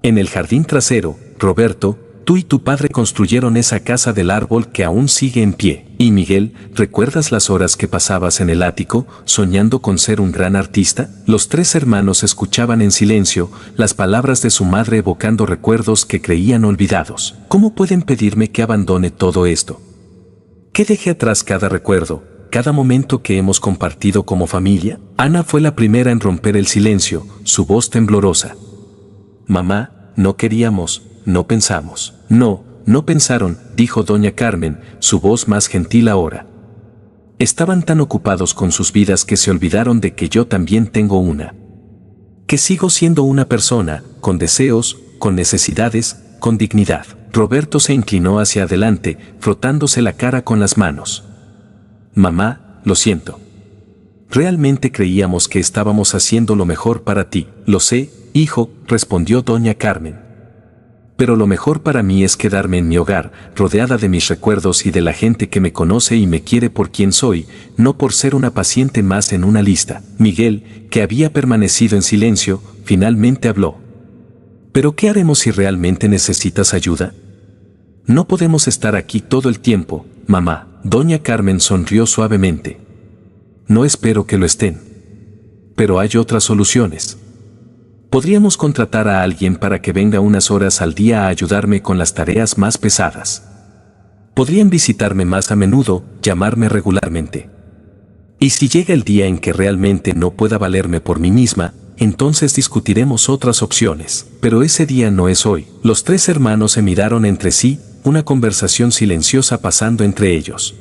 A: En el jardín trasero, Roberto, tú y tu padre construyeron esa casa del árbol que aún sigue en pie. Y Miguel, ¿recuerdas las horas que pasabas en el ático, soñando con ser un gran artista? Los tres hermanos escuchaban en silencio, las palabras de su madre evocando recuerdos que creían olvidados. ¿Cómo pueden pedirme que abandone todo esto? ¿Que deje atrás cada recuerdo, cada momento que hemos compartido como familia? Ana fue la primera en romper el silencio, su voz temblorosa. Mamá, no queríamos. No pensamos. No pensaron, dijo doña Carmen, su voz más gentil ahora. Estaban tan ocupados con sus vidas que se olvidaron de que yo también tengo una. Que sigo siendo una persona, con deseos, con necesidades, con dignidad. Roberto se inclinó hacia adelante, frotándose la cara con las manos. Mamá, lo siento. Realmente creíamos que estábamos haciendo lo mejor para ti. Lo sé, hijo, respondió doña Carmen. Pero lo mejor para mí es quedarme en mi hogar, rodeada de mis recuerdos y de la gente que me conoce y me quiere por quien soy, no por ser una paciente más en una lista. Miguel, que había permanecido en silencio, finalmente habló. ¿Pero qué haremos si realmente necesitas ayuda? No podemos estar aquí todo el tiempo, mamá. Doña Carmen sonrió suavemente. No espero que lo estén. Pero hay otras soluciones. Podríamos contratar a alguien para que venga unas horas al día a ayudarme con las tareas más pesadas. Podrían visitarme más a menudo, llamarme regularmente. Y si llega el día en que realmente no pueda valerme por mí misma, entonces discutiremos otras opciones. Pero ese día no es hoy. Los tres hermanos se miraron entre sí, una conversación silenciosa pasando entre ellos.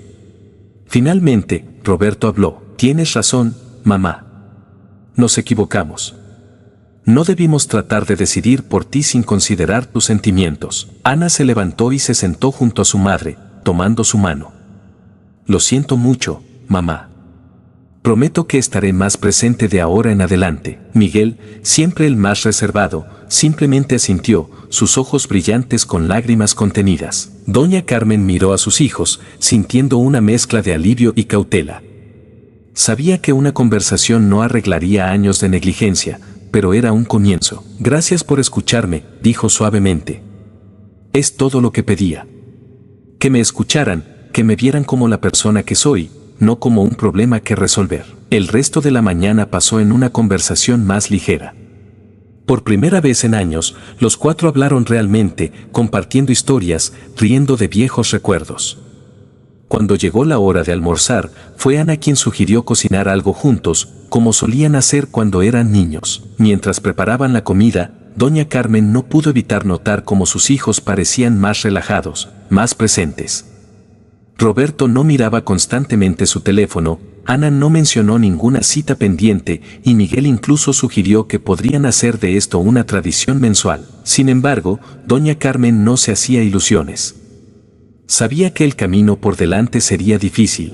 A: Finalmente, Roberto habló. Tienes razón, mamá. Nos equivocamos. No debimos tratar de decidir por ti sin considerar tus sentimientos. Ana se levantó y se sentó junto a su madre, tomando su mano. Lo siento mucho, mamá. Prometo que estaré más presente de ahora en adelante. Miguel, siempre el más reservado, simplemente asintió, sus ojos brillantes con lágrimas contenidas. Doña Carmen miró a sus hijos, sintiendo una mezcla de alivio y cautela. Sabía que una conversación no arreglaría años de negligencia, pero era un comienzo. Gracias por escucharme, dijo suavemente. Es todo lo que pedía. Que me escucharan, que me vieran como la persona que soy, no como un problema que resolver. El resto de la mañana pasó en una conversación más ligera. Por primera vez en años, los cuatro hablaron realmente, compartiendo historias, riendo de viejos recuerdos. Cuando llegó la hora de almorzar, fue Ana quien sugirió cocinar algo juntos, como solían hacer cuando eran niños. Mientras preparaban la comida, Doña Carmen no pudo evitar notar cómo sus hijos parecían más relajados, más presentes. Roberto no miraba constantemente su teléfono, Ana no mencionó ninguna cita pendiente y Miguel incluso sugirió que podrían hacer de esto una tradición mensual. Sin embargo, Doña Carmen no se hacía ilusiones. Sabía que el camino por delante sería difícil.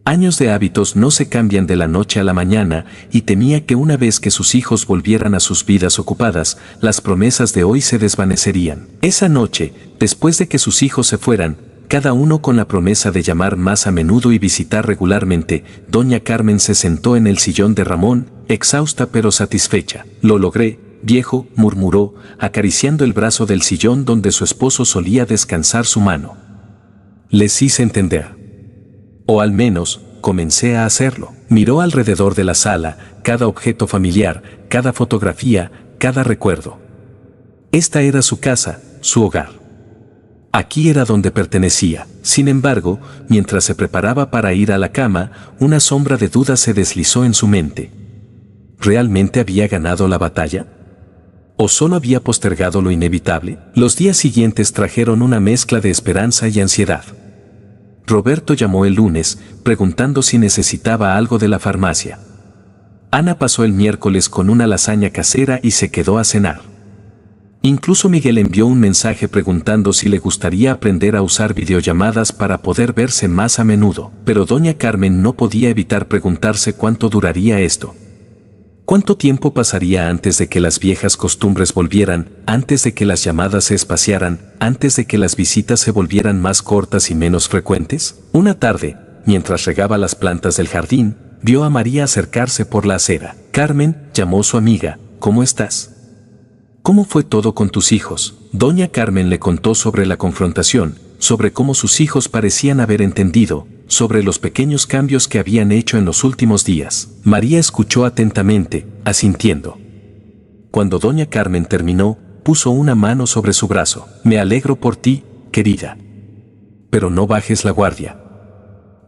A: Años de hábitos no se cambian de la noche a la mañana y temía que una vez que sus hijos volvieran a sus vidas ocupadas, las promesas de hoy se desvanecerían. Esa noche, después de que sus hijos se fueran, cada uno con la promesa de llamar más a menudo y visitar regularmente, Doña Carmen se sentó en el sillón de Ramón, exhausta pero satisfecha. Lo logré, viejo, murmuró, acariciando el brazo del sillón donde su esposo solía descansar su mano. Les hice entender. O al menos, comencé a hacerlo. Miró alrededor de la sala, cada objeto familiar, cada fotografía, cada recuerdo. Esta era su casa, su hogar. Aquí era donde pertenecía. Sin embargo, mientras se preparaba para ir a la cama, una sombra de duda se deslizó en su mente. ¿Realmente había ganado la batalla? ¿O solo había postergado lo inevitable? Los días siguientes trajeron una mezcla de esperanza y ansiedad. Roberto llamó el lunes, preguntando si necesitaba algo de la farmacia. Ana pasó el miércoles con una lasaña casera y se quedó a cenar. Incluso Miguel envió un mensaje preguntando si le gustaría aprender a usar videollamadas para poder verse más a menudo. Pero Doña Carmen no podía evitar preguntarse cuánto duraría esto. ¿Cuánto tiempo pasaría antes de que las viejas costumbres volvieran, antes de que las llamadas se espaciaran, antes de que las visitas se volvieran más cortas y menos frecuentes? Una tarde, mientras regaba las plantas del jardín, vio a María acercarse por la acera. Carmen, llamó su amiga, ¿cómo estás? ¿Cómo fue todo con tus hijos? Doña Carmen le contó sobre la confrontación, sobre cómo sus hijos parecían haber entendido, sobre los pequeños cambios que habían hecho en los últimos días. María escuchó atentamente, asintiendo. Cuando Doña Carmen terminó, puso una mano sobre su brazo. Me alegro por ti, querida. Pero no bajes la guardia.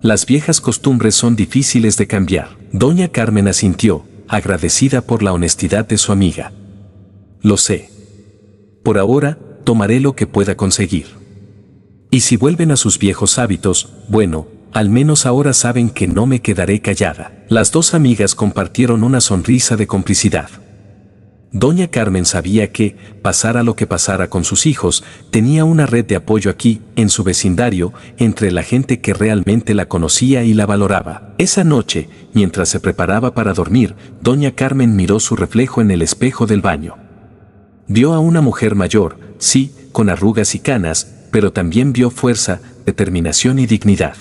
A: Las viejas costumbres son difíciles de cambiar. Doña Carmen asintió, agradecida por la honestidad de su amiga. Lo sé. Por ahora, tomaré lo que pueda conseguir. Y si vuelven a sus viejos hábitos, bueno, al menos ahora saben que no me quedaré callada. Las dos amigas compartieron una sonrisa de complicidad. Doña Carmen sabía que, pasara lo que pasara con sus hijos, tenía una red de apoyo aquí, en su vecindario, entre la gente que realmente la conocía y la valoraba. Esa noche, mientras se preparaba para dormir, Doña Carmen miró su reflejo en el espejo del baño. Vio a una mujer mayor, sí, con arrugas y canas, pero también vio fuerza, determinación y dignidad.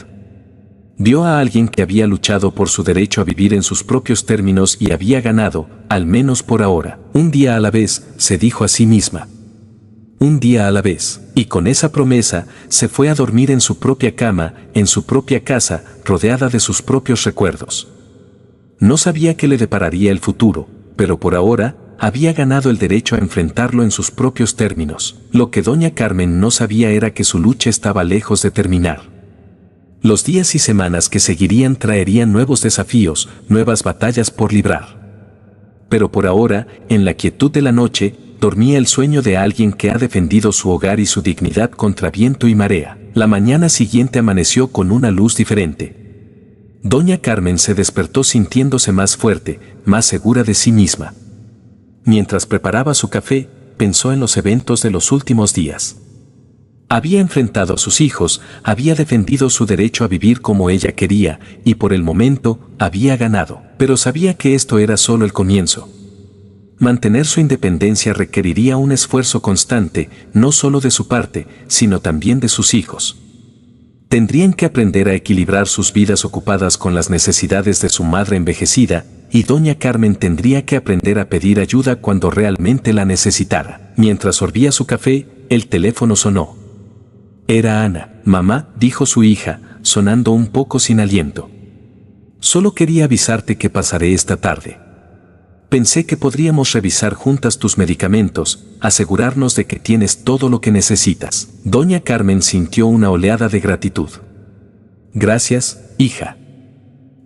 A: Vio a alguien que había luchado por su derecho a vivir en sus propios términos y había ganado, al menos por ahora. Un día a la vez, se dijo a sí misma. Un día a la vez. Y con esa promesa, se fue a dormir en su propia cama, en su propia casa, rodeada de sus propios recuerdos. No sabía qué le depararía el futuro, pero por ahora, había ganado el derecho a enfrentarlo en sus propios términos. Lo que doña Carmen no sabía era que su lucha estaba lejos de terminar. Los días y semanas que seguirían traerían nuevos desafíos, nuevas batallas por librar. Pero por ahora, en la quietud de la noche, dormía el sueño de alguien que ha defendido su hogar y su dignidad contra viento y marea. La mañana siguiente amaneció con una luz diferente. Doña Carmen se despertó sintiéndose más fuerte, más segura de sí misma. Mientras preparaba su café, pensó en los eventos de los últimos días. Había enfrentado a sus hijos, había defendido su derecho a vivir como ella quería, y por el momento, había ganado. Pero sabía que esto era solo el comienzo. Mantener su independencia requeriría un esfuerzo constante, no solo de su parte, sino también de sus hijos. Tendrían que aprender a equilibrar sus vidas ocupadas con las necesidades de su madre envejecida, y doña Carmen tendría que aprender a pedir ayuda cuando realmente la necesitara. Mientras sorbía su café, el teléfono sonó. Era Ana. Mamá, dijo su hija, sonando un poco sin aliento. Solo quería avisarte que pasaré esta tarde. Pensé que podríamos revisar juntas tus medicamentos, asegurarnos de que tienes todo lo que necesitas. Doña Carmen sintió una oleada de gratitud. Gracias, hija.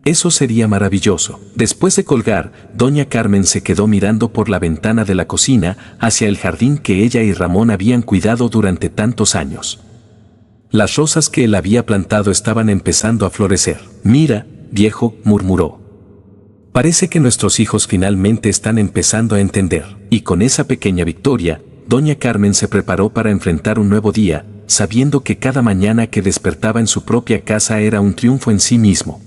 A: Eso sería maravilloso. Después de colgar, doña Carmen se quedó mirando por la ventana de la cocina hacia el jardín que ella y Ramón habían cuidado durante tantos años. Las rosas que él había plantado estaban empezando a florecer. Mira, viejo, murmuró. Parece que nuestros hijos finalmente están empezando a entender. Y con esa pequeña victoria, doña Carmen se preparó para enfrentar un nuevo día, sabiendo que cada mañana que despertaba en su propia casa era un triunfo en sí mismo.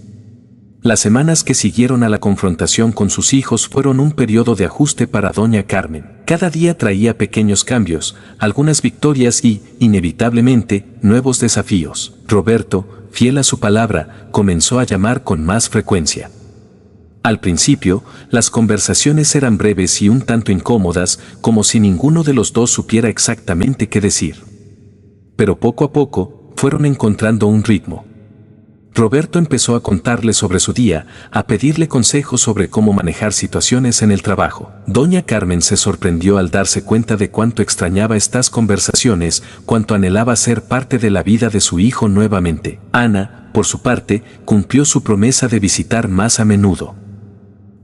A: Las semanas que siguieron a la confrontación con sus hijos fueron un periodo de ajuste para doña Carmen. Cada día traía pequeños cambios, algunas victorias y, inevitablemente, nuevos desafíos. Roberto, fiel a su palabra, comenzó a llamar con más frecuencia. Al principio, las conversaciones eran breves y un tanto incómodas, como si ninguno de los dos supiera exactamente qué decir. Pero poco a poco, fueron encontrando un ritmo. Roberto empezó a contarle sobre su día, a pedirle consejos sobre cómo manejar situaciones en el trabajo. Doña Carmen se sorprendió al darse cuenta de cuánto extrañaba estas conversaciones, cuánto anhelaba ser parte de la vida de su hijo nuevamente. Ana, por su parte, cumplió su promesa de visitar más a menudo.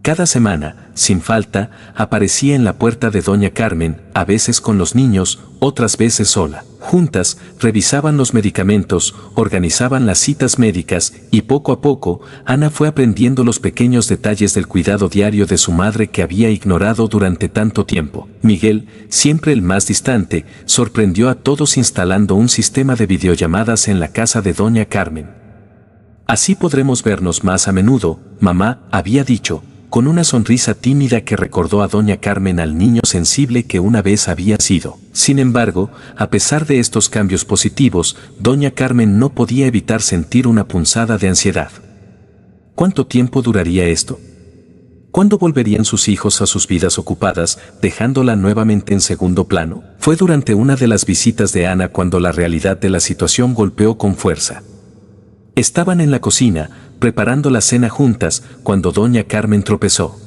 A: Cada semana, sin falta, aparecía en la puerta de doña Carmen, a veces con los niños, otras veces sola. Juntas, revisaban los medicamentos, organizaban las citas médicas, y poco a poco, Ana fue aprendiendo los pequeños detalles del cuidado diario de su madre que había ignorado durante tanto tiempo. Miguel, siempre el más distante, sorprendió a todos instalando un sistema de videollamadas en la casa de doña Carmen. Así podremos vernos más a menudo, mamá, había dicho, con una sonrisa tímida que recordó a doña Carmen al niño sensible que una vez había sido. Sin embargo, a pesar de estos cambios positivos, doña Carmen no podía evitar sentir una punzada de ansiedad. ¿Cuánto tiempo duraría esto? ¿Cuándo volverían sus hijos a sus vidas ocupadas, dejándola nuevamente en segundo plano? Fue durante una de las visitas de Ana cuando la realidad de la situación golpeó con fuerza. Estaban en la cocina, preparando la cena juntas, cuando doña Carmen tropezó.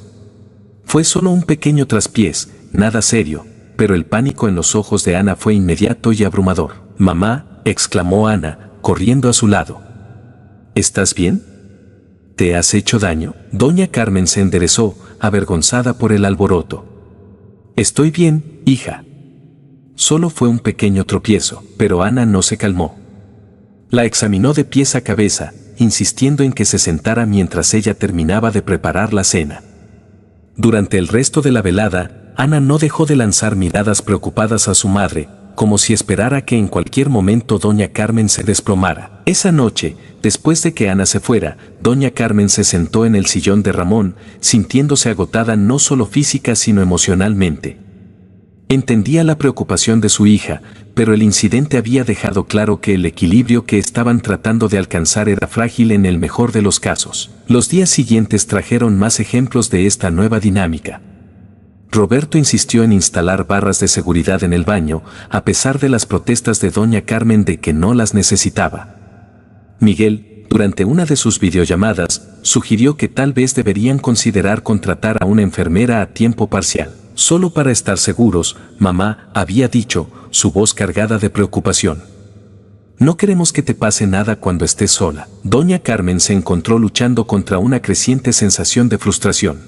A: Fue solo un pequeño traspiés, nada serio, pero el pánico en los ojos de Ana fue inmediato y abrumador. «Mamá», exclamó Ana, corriendo a su lado. «¿Estás bien? ¿Te has hecho daño?» Doña Carmen se enderezó, avergonzada por el alboroto. «Estoy bien, hija». Solo fue un pequeño tropiezo, pero Ana no se calmó. La examinó de pies a cabeza, insistiendo en que se sentara mientras ella terminaba de preparar la cena. Durante el resto de la velada, Ana no dejó de lanzar miradas preocupadas a su madre, como si esperara que en cualquier momento doña Carmen se desplomara. Esa noche, después de que Ana se fuera, doña Carmen se sentó en el sillón de Ramón, sintiéndose agotada no solo física sino emocionalmente. Entendía la preocupación de su hija, pero el incidente había dejado claro que el equilibrio que estaban tratando de alcanzar era frágil en el mejor de los casos. Los días siguientes trajeron más ejemplos de esta nueva dinámica. Roberto insistió en instalar barras de seguridad en el baño, a pesar de las protestas de doña Carmen de que no las necesitaba. Miguel, durante una de sus videollamadas, sugirió que tal vez deberían considerar contratar a una enfermera a tiempo parcial. Solo para estar seguros, mamá, había dicho, su voz cargada de preocupación. No queremos que te pase nada cuando estés sola. Doña Carmen se encontró luchando contra una creciente sensación de frustración.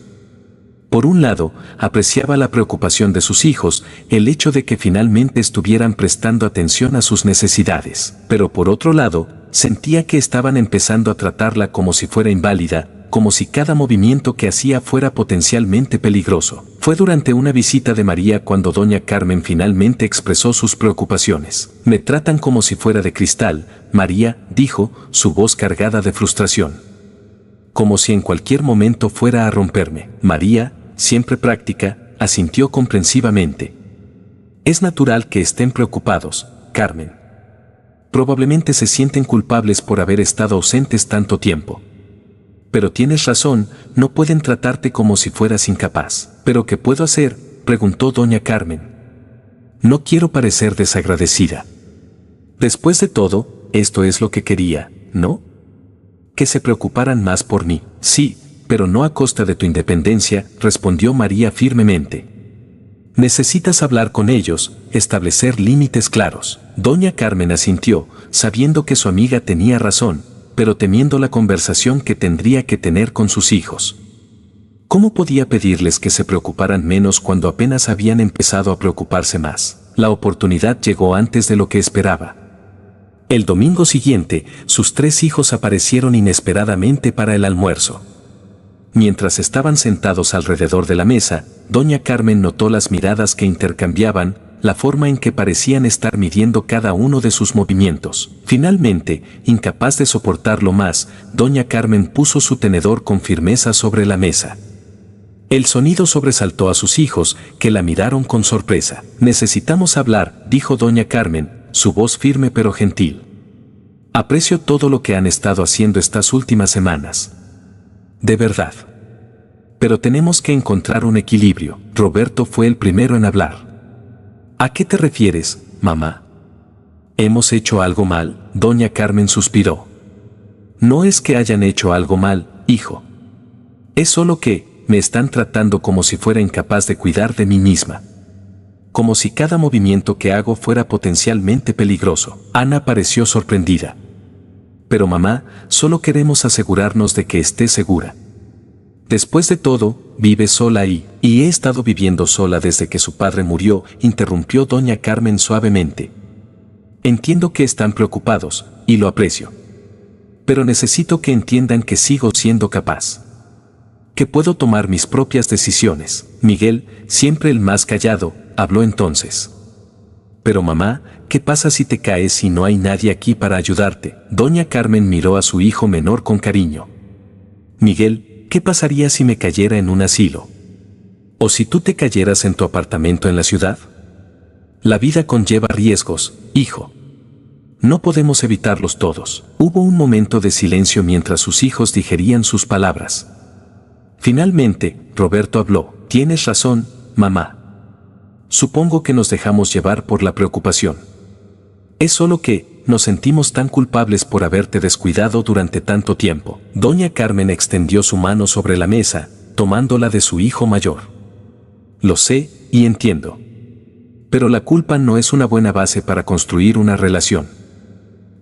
A: Por un lado, apreciaba la preocupación de sus hijos, el hecho de que finalmente estuvieran prestando atención a sus necesidades. Pero por otro lado, sentía que estaban empezando a tratarla como si fuera inválida, como si cada movimiento que hacía fuera potencialmente peligroso. Fue durante una visita de María cuando doña Carmen finalmente expresó sus preocupaciones. Me tratan como si fuera de cristal, María, dijo, su voz cargada de frustración. Como si en cualquier momento fuera a romperme. María, siempre práctica, asintió comprensivamente. Es natural que estén preocupados, Carmen. Probablemente se sienten culpables por haber estado ausentes tanto tiempo. Pero tienes razón, no pueden tratarte como si fueras incapaz. ¿Pero qué puedo hacer?, preguntó doña Carmen. No quiero parecer desagradecida. Después de todo, esto es lo que quería, ¿no? Que se preocuparan más por mí. Sí, pero no a costa de tu independencia, respondió María firmemente. Necesitas hablar con ellos, establecer límites claros. Doña Carmen asintió, sabiendo que su amiga tenía razón, pero temiendo la conversación que tendría que tener con sus hijos. ¿Cómo podía pedirles que se preocuparan menos cuando apenas habían empezado a preocuparse más? La oportunidad llegó antes de lo que esperaba. El domingo siguiente, sus 3 hijos aparecieron inesperadamente para el almuerzo. Mientras estaban sentados alrededor de la mesa, doña Carmen notó las miradas que intercambiaban, la forma en que parecían estar midiendo cada uno de sus movimientos. Finalmente, incapaz de soportarlo más, doña Carmen puso su tenedor con firmeza sobre la mesa. El sonido sobresaltó a sus hijos, que la miraron con sorpresa. Necesitamos hablar, dijo doña Carmen, su voz firme pero gentil. Aprecio todo lo que han estado haciendo estas últimas semanas. De verdad. Pero tenemos que encontrar un equilibrio. Roberto fue el primero en hablar. ¿A qué te refieres, mamá? ¿Hemos hecho algo mal? Doña Carmen suspiró. No es que hayan hecho algo mal, hijo. Es solo que me están tratando como si fuera incapaz de cuidar de mí misma. Como si cada movimiento que hago fuera potencialmente peligroso. Ana pareció sorprendida. Pero mamá, solo queremos asegurarnos de que esté segura. Después de todo, vive sola y he estado viviendo sola desde que su padre murió, interrumpió doña Carmen suavemente. Entiendo que están preocupados, y lo aprecio. Pero necesito que entiendan que sigo siendo capaz. Que puedo tomar mis propias decisiones. Miguel, siempre el más callado, habló entonces. Pero mamá, ¿qué pasa si te caes y no hay nadie aquí para ayudarte? Doña Carmen miró a su hijo menor con cariño. Miguel, ¿qué pasaría si me cayera en un asilo? ¿O si tú te cayeras en tu apartamento en la ciudad? La vida conlleva riesgos, hijo. No podemos evitarlos todos. Hubo un momento de silencio mientras sus hijos digerían sus palabras. Finalmente, Roberto habló. Tienes razón, mamá. Supongo que nos dejamos llevar por la preocupación. Es solo que nos sentimos tan culpables por haberte descuidado durante tanto tiempo. Doña Carmen extendió su mano sobre la mesa, tomándola de su hijo mayor. Lo sé y entiendo. Pero la culpa no es una buena base para construir una relación.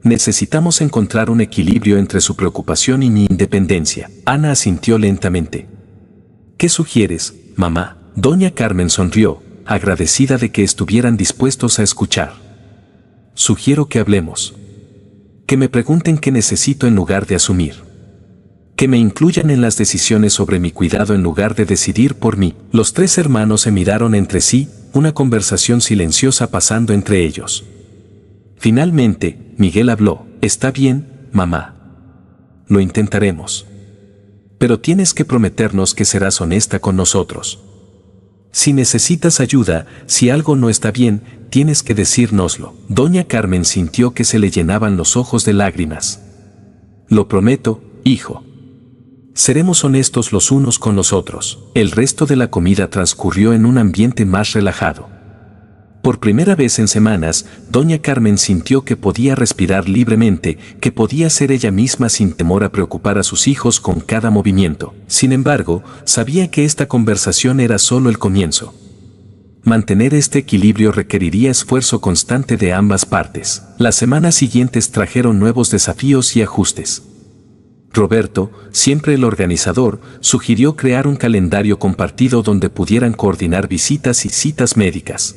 A: Necesitamos encontrar un equilibrio entre su preocupación y mi independencia. Ana asintió lentamente. ¿Qué sugieres, mamá? Doña Carmen sonrió, agradecida de que estuvieran dispuestos a escuchar. Sugiero que hablemos. Que me pregunten qué necesito en lugar de asumir. Que me incluyan en las decisiones sobre mi cuidado en lugar de decidir por mí. Los 3 hermanos se miraron entre sí, una conversación silenciosa pasando entre ellos. Finalmente, Miguel habló. Está bien, mamá. Lo intentaremos. Pero tienes que prometernos que serás honesta con nosotros. Si necesitas ayuda, si algo no está bien, tienes que decírnoslo. Doña Carmen sintió que se le llenaban los ojos de lágrimas. Lo prometo, hijo. Seremos honestos los unos con los otros. El resto de la comida transcurrió en un ambiente más relajado. Por primera vez en semanas, doña Carmen sintió que podía respirar libremente, que podía ser ella misma sin temor a preocupar a sus hijos con cada movimiento. Sin embargo, sabía que esta conversación era solo el comienzo. Mantener este equilibrio requeriría esfuerzo constante de ambas partes. Las semanas siguientes trajeron nuevos desafíos y ajustes. Roberto, siempre el organizador, sugirió crear un calendario compartido donde pudieran coordinar visitas y citas médicas.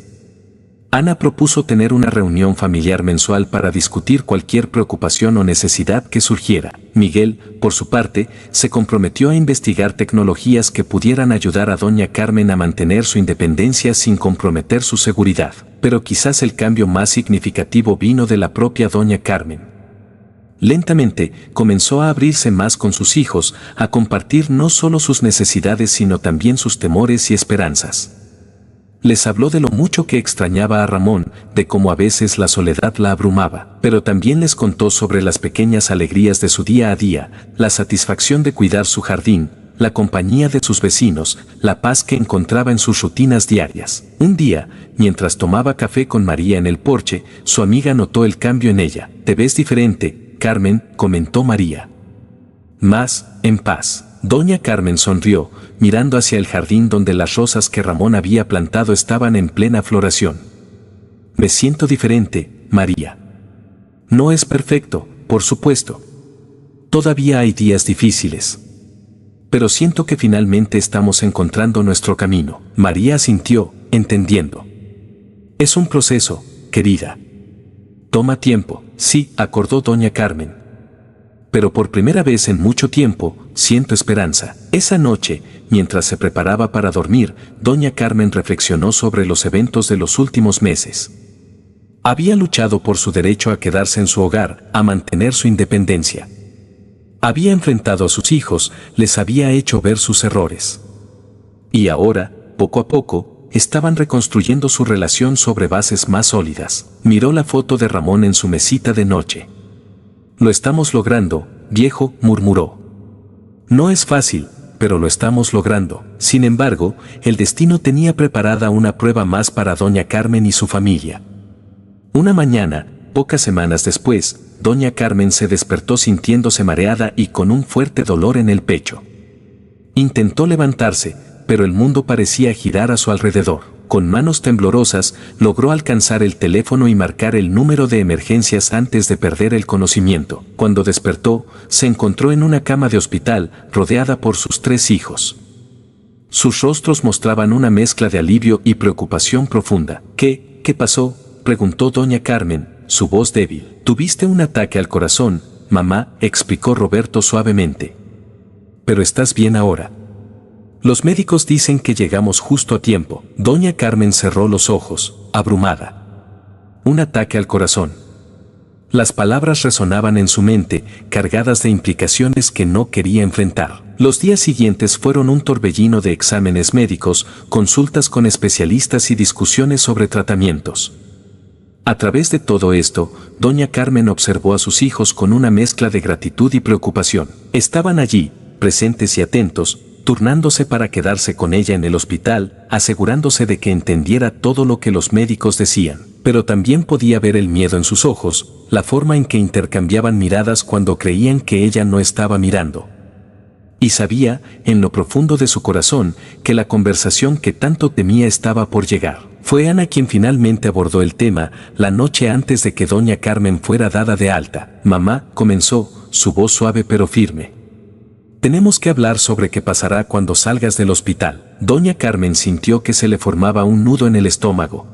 A: Ana propuso tener una reunión familiar mensual para discutir cualquier preocupación o necesidad que surgiera. Miguel, por su parte, se comprometió a investigar tecnologías que pudieran ayudar a doña Carmen a mantener su independencia sin comprometer su seguridad. Pero quizás el cambio más significativo vino de la propia doña Carmen. Lentamente, comenzó a abrirse más con sus hijos, a compartir no solo sus necesidades sino también sus temores y esperanzas. Les habló de lo mucho que extrañaba a Ramón, de cómo a veces la soledad la abrumaba, pero también les contó sobre las pequeñas alegrías de su día a día, la satisfacción de cuidar su jardín, la compañía de sus vecinos, la paz que encontraba en sus rutinas diarias. Un día, mientras tomaba café con María en el porche, su amiga notó el cambio en ella. «Te ves diferente, Carmen», comentó María. «Más en paz». Doña Carmen sonrió, mirando hacia el jardín donde las rosas que Ramón había plantado estaban en plena floración. «Me siento diferente, María. No es perfecto, por supuesto. Todavía hay días difíciles. Pero siento que finalmente estamos encontrando nuestro camino». María asintió, entendiendo. «Es un proceso, querida. Toma tiempo». «Sí», acordó doña Carmen. «Pero por primera vez en mucho tiempo, siento esperanza». Esa noche, mientras se preparaba para dormir, doña Carmen reflexionó sobre los eventos de los últimos meses. Había luchado por su derecho a quedarse en su hogar, a mantener su independencia. Había enfrentado a sus hijos, les había hecho ver sus errores. Y ahora, poco a poco, estaban reconstruyendo su relación sobre bases más sólidas. Miró la foto de Ramón en su mesita de noche. «Lo estamos logrando, viejo», murmuró. «No es fácil, pero lo estamos logrando». Sin embargo, el destino tenía preparada una prueba más para doña Carmen y su familia. Una mañana, pocas semanas después, doña Carmen se despertó sintiéndose mareada y con un fuerte dolor en el pecho. Intentó levantarse, pero el mundo parecía girar a su alrededor. Con manos temblorosas, logró alcanzar el teléfono y marcar el número de emergencias antes de perder el conocimiento. Cuando despertó, se encontró en una cama de hospital, rodeada por sus 3 hijos. Sus rostros mostraban una mezcla de alivio y preocupación profunda. ¿Qué pasó?, preguntó doña Carmen, su voz débil. «Tuviste un ataque al corazón, mamá», explicó Roberto suavemente. «Pero estás bien ahora. Los médicos dicen que llegamos justo a tiempo». Doña Carmen cerró los ojos, abrumada. Un ataque al corazón. Las palabras resonaban en su mente, cargadas de implicaciones que no quería enfrentar. Los días siguientes fueron un torbellino de exámenes médicos, consultas con especialistas y discusiones sobre tratamientos. A través de todo esto, doña Carmen observó a sus hijos con una mezcla de gratitud y preocupación. Estaban allí, presentes y atentos, turnándose para quedarse con ella en el hospital, asegurándose de que entendiera todo lo que los médicos decían. Pero también podía ver el miedo en sus ojos, la forma en que intercambiaban miradas cuando creían que ella no estaba mirando. Y sabía, en lo profundo de su corazón, que la conversación que tanto temía estaba por llegar. Fue Ana quien finalmente abordó el tema, la noche antes de que doña Carmen fuera dada de alta. «Mamá», comenzó, su voz suave pero firme. «Tenemos que hablar sobre qué pasará cuando salgas del hospital». Doña Carmen sintió que se le formaba un nudo en el estómago.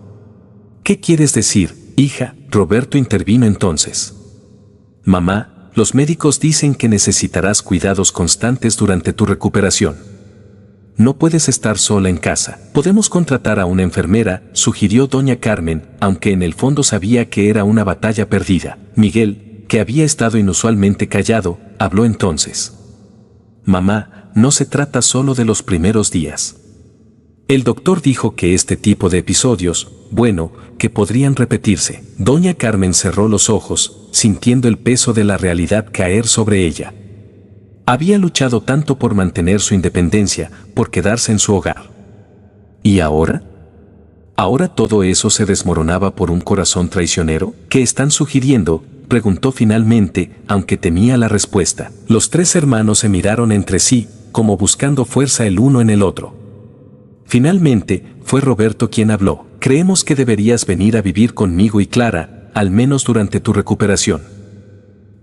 A: «¿Qué quieres decir, hija?», Roberto intervino entonces. «Mamá, los médicos dicen que necesitarás cuidados constantes durante tu recuperación. No puedes estar sola en casa. Podemos contratar a una enfermera», sugirió doña Carmen, aunque en el fondo sabía que era una batalla perdida. Miguel, que había estado inusualmente callado, habló entonces. «Mamá, no se trata solo de los primeros días. El doctor dijo que este tipo de episodios, bueno, que podrían repetirse. Doña Carmen cerró los ojos, sintiendo el peso de la realidad caer sobre ella. Había luchado tanto por mantener su independencia, por quedarse en su hogar. ¿Y ahora? ¿Ahora todo eso se desmoronaba por un corazón traicionero? ¿Qué están sugiriendo?, preguntó finalmente, aunque temía la respuesta. Los tres hermanos se miraron entre sí, como buscando fuerza el uno en el otro. Finalmente, fue Roberto quien habló. Creemos que deberías venir a vivir conmigo y Clara, al menos durante tu recuperación.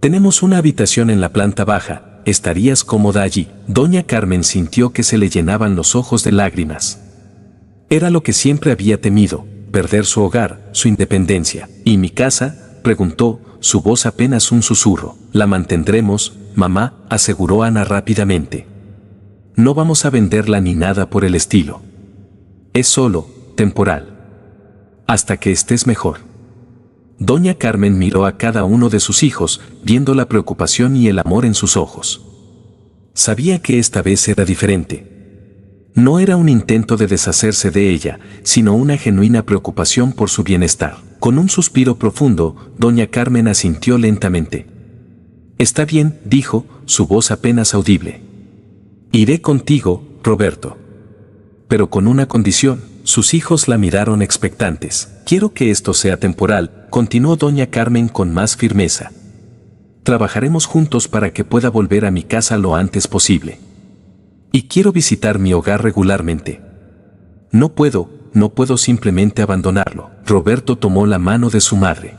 A: Tenemos una habitación en la planta baja, estarías cómoda allí. Doña Carmen sintió que se le llenaban los ojos de lágrimas. Era lo que siempre había temido, perder su hogar, su independencia. ¿Y mi casa?, preguntó, su voz apenas un susurro. La mantendremos, mamá, aseguró Ana rápidamente. No vamos a venderla ni nada por el estilo. Es solo temporal. Hasta que estés mejor. Doña Carmen miró a cada uno de sus hijos, viendo la preocupación y el amor en sus ojos. Sabía que esta vez era diferente. No era un intento de deshacerse de ella, sino una genuina preocupación por su bienestar. Con un suspiro profundo, doña Carmen asintió lentamente. Está bien, dijo, su voz apenas audible. Iré contigo, Roberto. Pero con una condición. Sus hijos la miraron expectantes. Quiero que esto sea temporal, continuó doña Carmen con más firmeza. Trabajaremos juntos para que pueda volver a mi casa lo antes posible. Y quiero visitar mi hogar regularmente. No puedo simplemente abandonarlo. Roberto tomó la mano de su madre.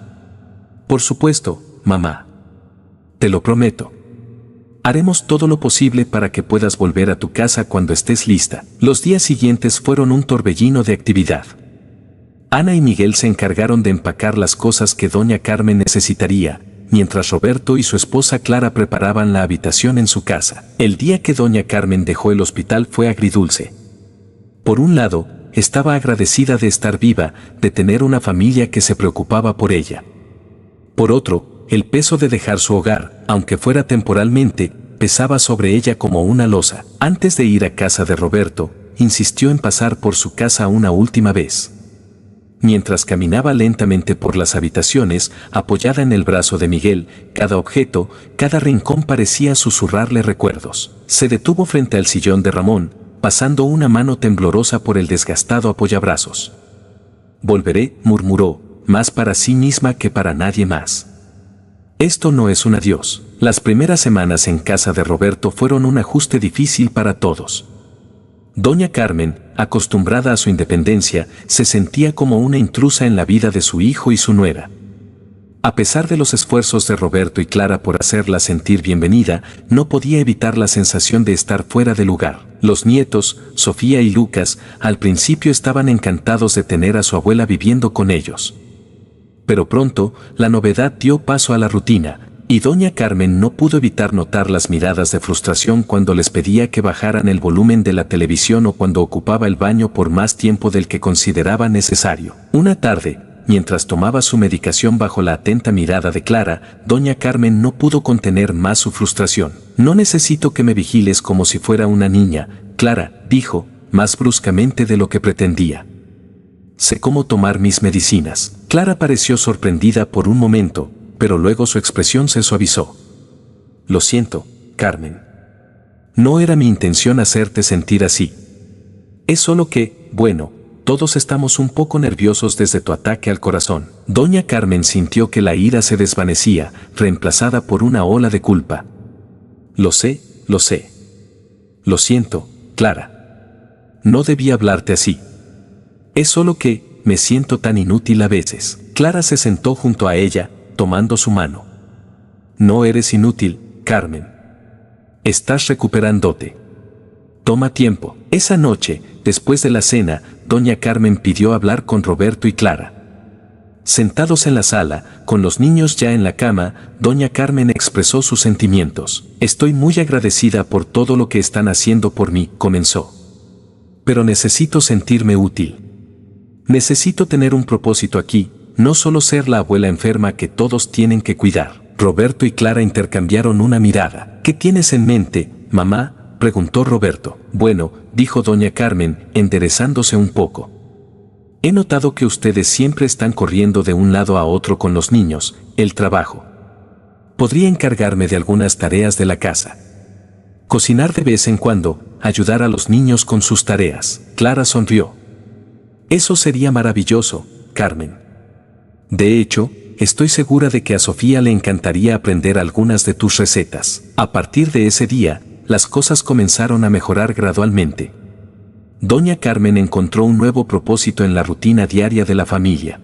A: Por supuesto, mamá. Te lo prometo. Haremos todo lo posible para que puedas volver a tu casa cuando estés lista. Los días siguientes fueron un torbellino de actividad. Ana y Miguel se encargaron de empacar las cosas que doña Carmen necesitaría, mientras Roberto y su esposa Clara preparaban la habitación en su casa. El día que doña Carmen dejó el hospital fue agridulce. Por un lado, estaba agradecida de estar viva, de tener una familia que se preocupaba por ella. Por otro, el peso de dejar su hogar, aunque fuera temporalmente, pesaba sobre ella como una losa. Antes de ir a casa de Roberto, insistió en pasar por su casa una última vez. Mientras caminaba lentamente por las habitaciones, apoyada en el brazo de Miguel, cada objeto, cada rincón parecía susurrarle recuerdos. Se detuvo frente al sillón de Ramón, pasando una mano temblorosa por el desgastado apoyabrazos. Volveré, murmuró, más para sí misma que para nadie más. Esto no es un adiós. Las primeras semanas en casa de Roberto fueron un ajuste difícil para todos. Doña Carmen, acostumbrada a su independencia, se sentía como una intrusa en la vida de su hijo y su nuera. A pesar de los esfuerzos de Roberto y Clara por hacerla sentir bienvenida, no podía evitar la sensación de estar fuera de lugar. Los nietos, Sofía y Lucas, al principio estaban encantados de tener a su abuela viviendo con ellos. Pero pronto, la novedad dio paso a la rutina, y doña Carmen no pudo evitar notar las miradas de frustración cuando les pedía que bajaran el volumen de la televisión o cuando ocupaba el baño por más tiempo del que consideraba necesario. Una tarde, mientras tomaba su medicación bajo la atenta mirada de Clara, doña Carmen no pudo contener más su frustración. No necesito que me vigiles como si fuera una niña, Clara, dijo, más bruscamente de lo que pretendía. Sé cómo tomar mis medicinas. Clara pareció sorprendida por un momento, pero luego su expresión se suavizó. Lo siento, Carmen. No era mi intención hacerte sentir así. Es solo que, bueno, todos estamos un poco nerviosos desde tu ataque al corazón. Doña Carmen sintió que la ira se desvanecía, reemplazada por una ola de culpa. Lo sé, lo sé. Lo siento, Clara. No debí hablarte así. Es solo que, me siento tan inútil a veces. Clara se sentó junto a ella, tomando su mano. No eres inútil, Carmen. Estás recuperándote. Toma tiempo. Esa noche, después de la cena, doña Carmen pidió hablar con Roberto y Clara. Sentados en la sala, con los niños ya en la cama, doña Carmen expresó sus sentimientos. Estoy muy agradecida por todo lo que están haciendo por mí, comenzó. Pero necesito sentirme útil. Necesito tener un propósito aquí, no solo ser la abuela enferma que todos tienen que cuidar. Roberto y Clara intercambiaron una mirada. ¿Qué tienes en mente, mamá?, preguntó Roberto. Bueno, dijo doña Carmen, enderezándose un poco. He notado que ustedes siempre están corriendo de un lado a otro con los niños, el trabajo. Podría encargarme de algunas tareas de la casa. Cocinar de vez en cuando, ayudar a los niños con sus tareas. Clara sonrió. Eso sería maravilloso, Carmen. De hecho, estoy segura de que a Sofía le encantaría aprender algunas de tus recetas. A partir de ese día, las cosas comenzaron a mejorar gradualmente. Doña Carmen encontró un nuevo propósito en la rutina diaria de la familia.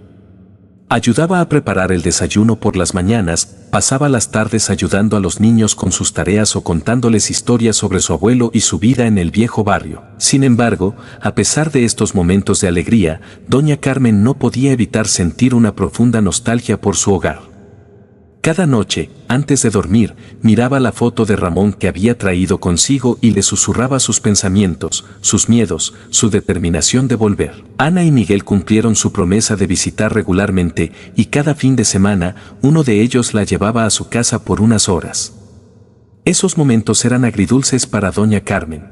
A: Ayudaba a preparar el desayuno por las mañanas, pasaba las tardes ayudando a los niños con sus tareas o contándoles historias sobre su abuelo y su vida en el viejo barrio. Sin embargo, a pesar de estos momentos de alegría, doña Carmen no podía evitar sentir una profunda nostalgia por su hogar. Cada noche, antes de dormir, miraba la foto de Ramón que había traído consigo y le susurraba sus pensamientos, sus miedos, su determinación de volver. Ana y Miguel cumplieron su promesa de visitar regularmente y cada fin de semana uno de ellos la llevaba a su casa por unas horas. Esos momentos eran agridulces para doña Carmen.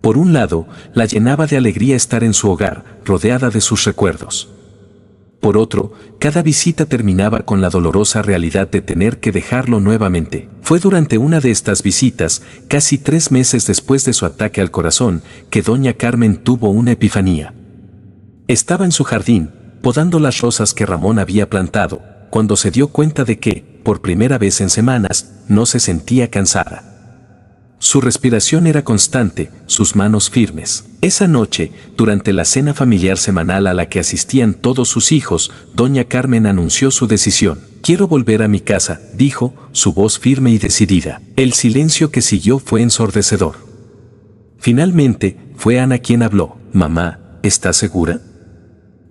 A: Por un lado, la llenaba de alegría estar en su hogar, rodeada de sus recuerdos. Por otro, cada visita terminaba con la dolorosa realidad de tener que dejarlo nuevamente. Fue durante una de estas visitas, casi 3 meses después de su ataque al corazón, que doña Carmen tuvo una epifanía. Estaba en su jardín, podando las rosas que Ramón había plantado, cuando se dio cuenta de que, por primera vez en semanas, no se sentía cansada. Su respiración era constante, sus manos firmes. Esa noche, durante la cena familiar semanal a la que asistían todos sus hijos, doña Carmen anunció su decisión. «Quiero volver a mi casa», dijo, su voz firme y decidida. El silencio que siguió fue ensordecedor. Finalmente, fue Ana quien habló. «Mamá, ¿estás segura?»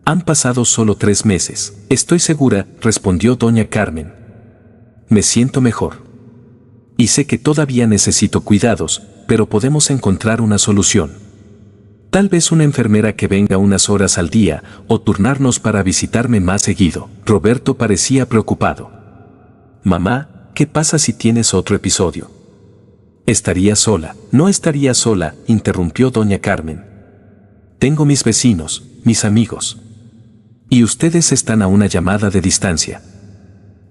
A: «Han pasado solo 3 meses». «Estoy segura», respondió doña Carmen. «Me siento mejor. Y sé que todavía necesito cuidados, pero podemos encontrar una solución. Tal vez una enfermera que venga unas horas al día, o turnarnos para visitarme más seguido». Roberto parecía preocupado. «Mamá, ¿qué pasa si tienes otro episodio?» «Estaría sola». «No estaría sola», interrumpió doña Carmen. «Tengo mis vecinos, mis amigos. Y ustedes están a una llamada de distancia».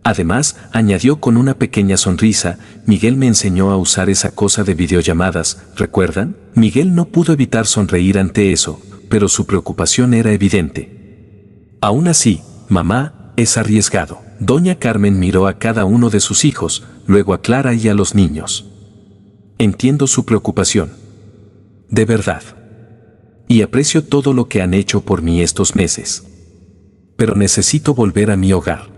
A: Además, añadió con una pequeña sonrisa, «Miguel me enseñó a usar esa cosa de videollamadas, ¿recuerdan?». Miguel no pudo evitar sonreír ante eso, pero su preocupación era evidente. «Aún así, mamá, es arriesgado». Doña Carmen miró a cada uno de sus hijos, luego a Clara y a los niños. «Entiendo su preocupación. De verdad. Y aprecio todo lo que han hecho por mí estos meses. Pero necesito volver a mi hogar.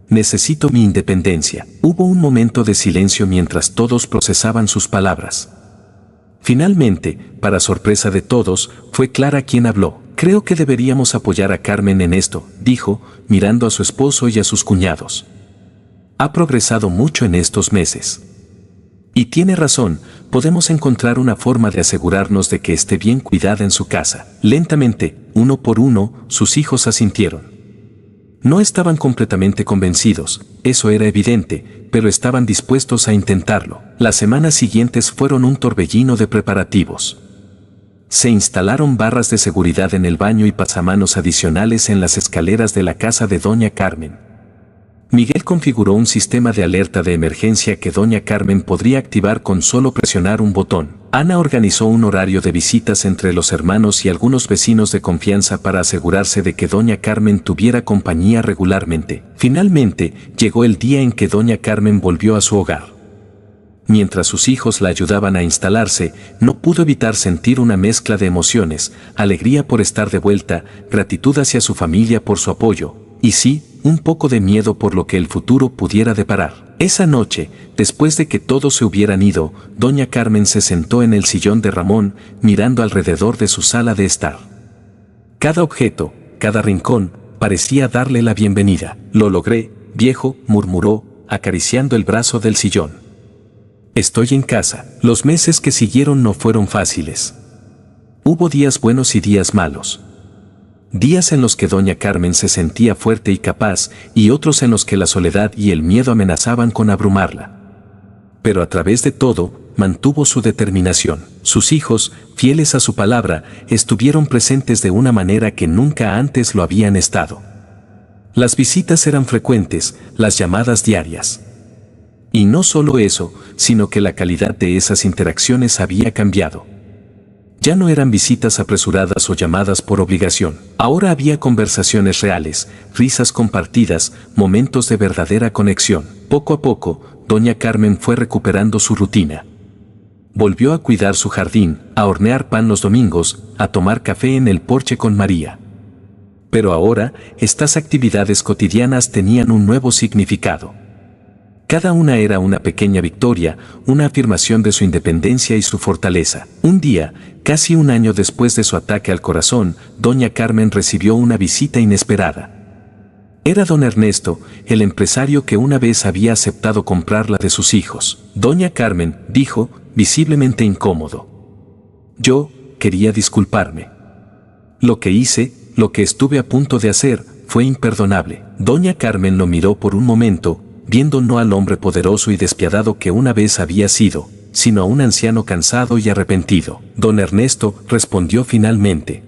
A: Necesito mi independencia». Hubo un momento de silencio mientras todos procesaban sus palabras. Finalmente, para sorpresa de todos, fue Clara quien habló. «Creo que deberíamos apoyar a Carmen en esto», dijo, mirando a su esposo y a sus cuñados. «Ha progresado mucho en estos meses. Y tiene razón, podemos encontrar una forma de asegurarnos de que esté bien cuidada en su casa». Lentamente, uno por uno, sus hijos asintieron. No estaban completamente convencidos, eso era evidente, pero estaban dispuestos a intentarlo. Las semanas siguientes fueron un torbellino de preparativos. Se instalaron barras de seguridad en el baño y pasamanos adicionales en las escaleras de la casa de doña Carmen. Miguel configuró un sistema de alerta de emergencia que doña Carmen podría activar con solo presionar un botón. Ana organizó un horario de visitas entre los hermanos y algunos vecinos de confianza para asegurarse de que doña Carmen tuviera compañía regularmente. Finalmente, llegó el día en que doña Carmen volvió a su hogar. Mientras sus hijos la ayudaban a instalarse, no pudo evitar sentir una mezcla de emociones, alegría por estar de vuelta, gratitud hacia su familia por su apoyo, y sí, un poco de miedo por lo que el futuro pudiera deparar. Esa noche, después de que todos se hubieran ido, doña Carmen se sentó en el sillón de Ramón, mirando alrededor de su sala de estar. Cada objeto, cada rincón, parecía darle la bienvenida. «Lo logré, viejo», murmuró, acariciando el brazo del sillón. «Estoy en casa». Los meses que siguieron no fueron fáciles. Hubo días buenos y días malos. Días en los que doña Carmen se sentía fuerte y capaz, y otros en los que la soledad y el miedo amenazaban con abrumarla. Pero a través de todo, mantuvo su determinación. Sus hijos, fieles a su palabra, estuvieron presentes de una manera que nunca antes lo habían estado. Las visitas eran frecuentes, las llamadas diarias. Y no solo eso, sino que la calidad de esas interacciones había cambiado. Ya no eran visitas apresuradas o llamadas por obligación. Ahora había conversaciones reales, risas compartidas, momentos de verdadera conexión. Poco a poco, doña Carmen fue recuperando su rutina. Volvió a cuidar su jardín, a hornear pan los domingos, a tomar café en el porche con María. Pero ahora, estas actividades cotidianas tenían un nuevo significado. Cada una era una pequeña victoria, una afirmación de su independencia y su fortaleza. Un día, casi un año después de su ataque al corazón, doña Carmen recibió una visita inesperada. Era don Ernesto, el empresario que una vez había aceptado comprarla de sus hijos. Doña Carmen, dijo, visiblemente incómodo. Yo quería disculparme. Lo que hice, lo que estuve a punto de hacer, fue imperdonable. Doña Carmen lo miró por un momento, viendo no al hombre poderoso y despiadado que una vez había sido, sino a un anciano cansado y arrepentido. Don Ernesto respondió finalmente.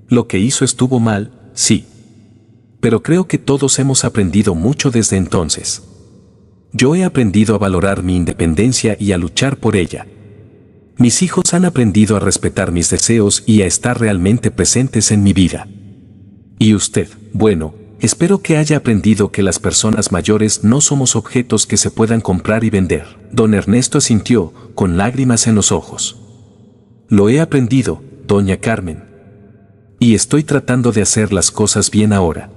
A: Lo que hizo estuvo mal, sí. Pero creo que todos hemos aprendido mucho desde entonces. Yo he aprendido a valorar mi independencia y a luchar por ella. Mis hijos han aprendido a respetar mis deseos y a estar realmente presentes en mi vida. Y usted, bueno, espero que haya aprendido que las personas mayores no somos objetos que se puedan comprar y vender. Don Ernesto asintió, con lágrimas en los ojos. Lo he aprendido, doña Carmen. Y estoy tratando de hacer las cosas bien ahora.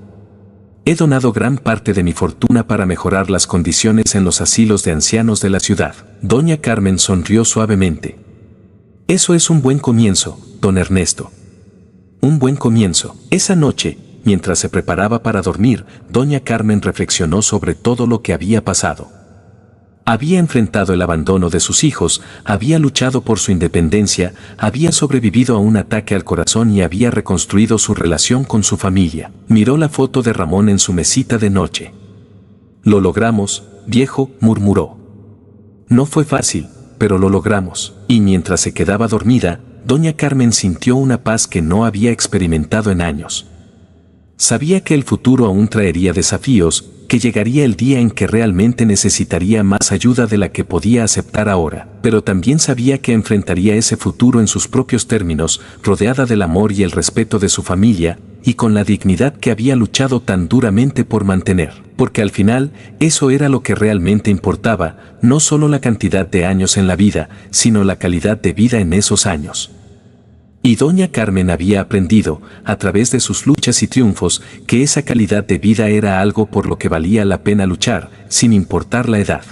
A: He donado gran parte de mi fortuna para mejorar las condiciones en los asilos de ancianos de la ciudad. Doña Carmen sonrió suavemente. Eso es un buen comienzo, don Ernesto. Un buen comienzo. Esa noche, mientras se preparaba para dormir, doña Carmen reflexionó sobre todo lo que había pasado. Había enfrentado el abandono de sus hijos, había luchado por su independencia, había sobrevivido a un ataque al corazón y había reconstruido su relación con su familia. Miró la foto de Ramón en su mesita de noche. Lo logramos, viejo, murmuró. No fue fácil, pero lo logramos. Y mientras se quedaba dormida, doña Carmen sintió una paz que no había experimentado en años. Sabía que el futuro aún traería desafíos, que llegaría el día en que realmente necesitaría más ayuda de la que podía aceptar ahora, pero también sabía que enfrentaría ese futuro en sus propios términos, rodeada del amor y el respeto de su familia, y con la dignidad que había luchado tan duramente por mantener, porque al final, eso era lo que realmente importaba, no solo la cantidad de años en la vida, sino la calidad de vida en esos años. Y doña Carmen había aprendido, a través de sus luchas y triunfos, que esa calidad de vida era algo por lo que valía la pena luchar, sin importar la edad.